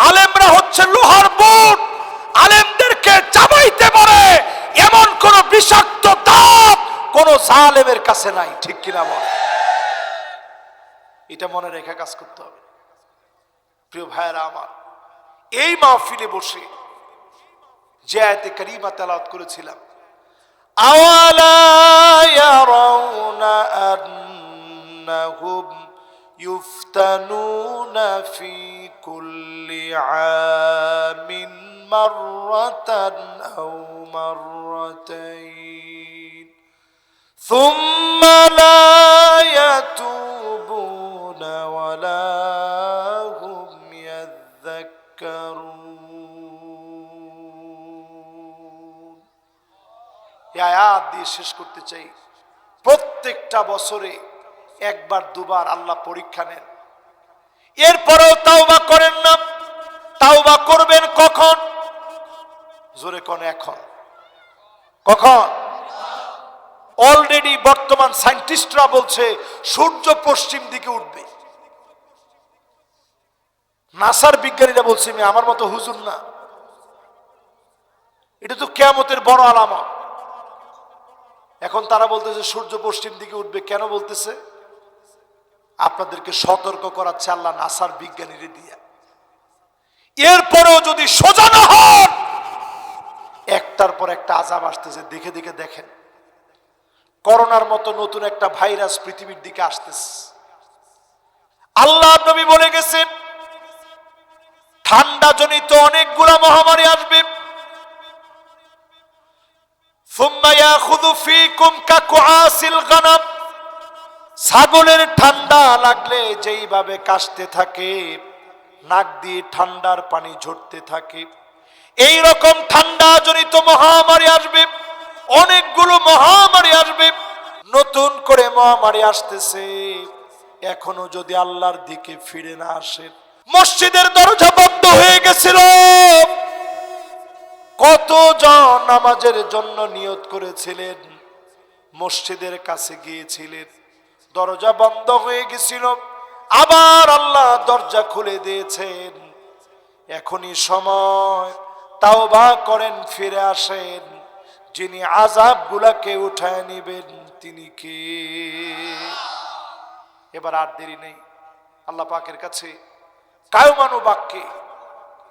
আলেমরা হচ্ছে লোহার বুট, আলেমদেরকে চাবাইতে পারে এমন কোন বিষাক্ত দাঁত কোন জালেমের কাছে নাই। ঠিক কিনা বল? এটা মনে রেখে কাজ করতে হবে। প্রিয় ভাইয়েরা আমার, এই মাহফিলে বসে যে আয়াতে কারিমা তেলাওয়াত করেছিলাম, আওয়ালা ইয়ারাউনা আন্নাহুম ইফতানুনা ফি কুল্লি আমিন মাররাতান আও মাররাতাইন সুম্মা লা ইয়াতুবুনা ওয়ালা হুম ইয়াযাক্কারুন। এই আয়াত দিয়ে শেষ করতে চাই, প্রত্যেকটা বছরে একবার দুবার আল্লাহ পরীক্ষা নেন, এরপরেও তাওবা করেন না। তাওবা করবেন কখন? জোরে কোন? এখন। কখন? অলরেডি বর্তমান সায়েন্টিস্টরা বলছে সূর্য পশ্চিম দিকে উঠবে। নাসার বিজ্ঞানীরা বলছে, আমার মতো হুজুর না, এটা তো কিয়ামতের বড় আলামত। এখন তারা বলতেছে সূর্য পশ্চিম দিকে উঠবে। কেন বলতেছে? আপনাদেরকে সতর্ক করাচ্ছে আল্লাহ নাসার বিজ্ঞানীরা দিয়া। এরপরেও যদি সোজা না হন, একটার পর একটা আযাব আসতেছে। দেখে দেখে দেখেন, করোনার মতো নতুন একটা ভাইরাস পৃথিবীর দিকে আসতেছে। আল্লাহ নবী বলে গেছেন ঠান্ডা জনিত অনেকগুলা মহামারী আসবে। সুম্মা ইয়াখুযু ফীকুম কাকুআসিল গানাম, ছাগলের ঠান্ডা লাগলে যেইভাবে কাশতে থাকে নাক দিয়ে ঠান্ডার পানি ঝরতে থাকে। এই রকম ঠান্ডা জনিত মহামারী আসবে, অনেকগুলো মহামারী আসবে, নতুন করে মহামারী আসতেছে। এখনো যদি আল্লাহর দিকে ফিরে না আসে, মসজিদের দরজা বন্ধ হয়ে গেছিল, কতজন নামাজের জন্য নিয়ত করেছিলেন, মসজিদের কাছে গিয়েছিলেন, দরজা বন্ধ হয়ে গেছিল, আবার আল্লাহ দরজা খুলে দিয়েছেন। এখনই সময়, তাওবা করেন, ফিরে আসেন। যিনি আযাবগুলোকে উঠায় নেবেন তিনি কে? এবার আর দেরি নেই, আল্লাহ পাকের কাছে কায়মানু বাক্যে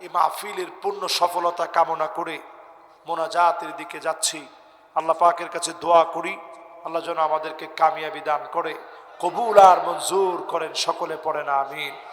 এই মাহফিলের পূর্ণ সফলতা কামনা করে মোনাজাতের দিকে যাচ্ছি। আল্লাহ পাকের কাছে দোয়া করি, আল্লাহ যেন আমাদেরকে কামিয়াবি দান করে, কবুল আর মঞ্জুর করেন। সকলে পড়েন আমিন।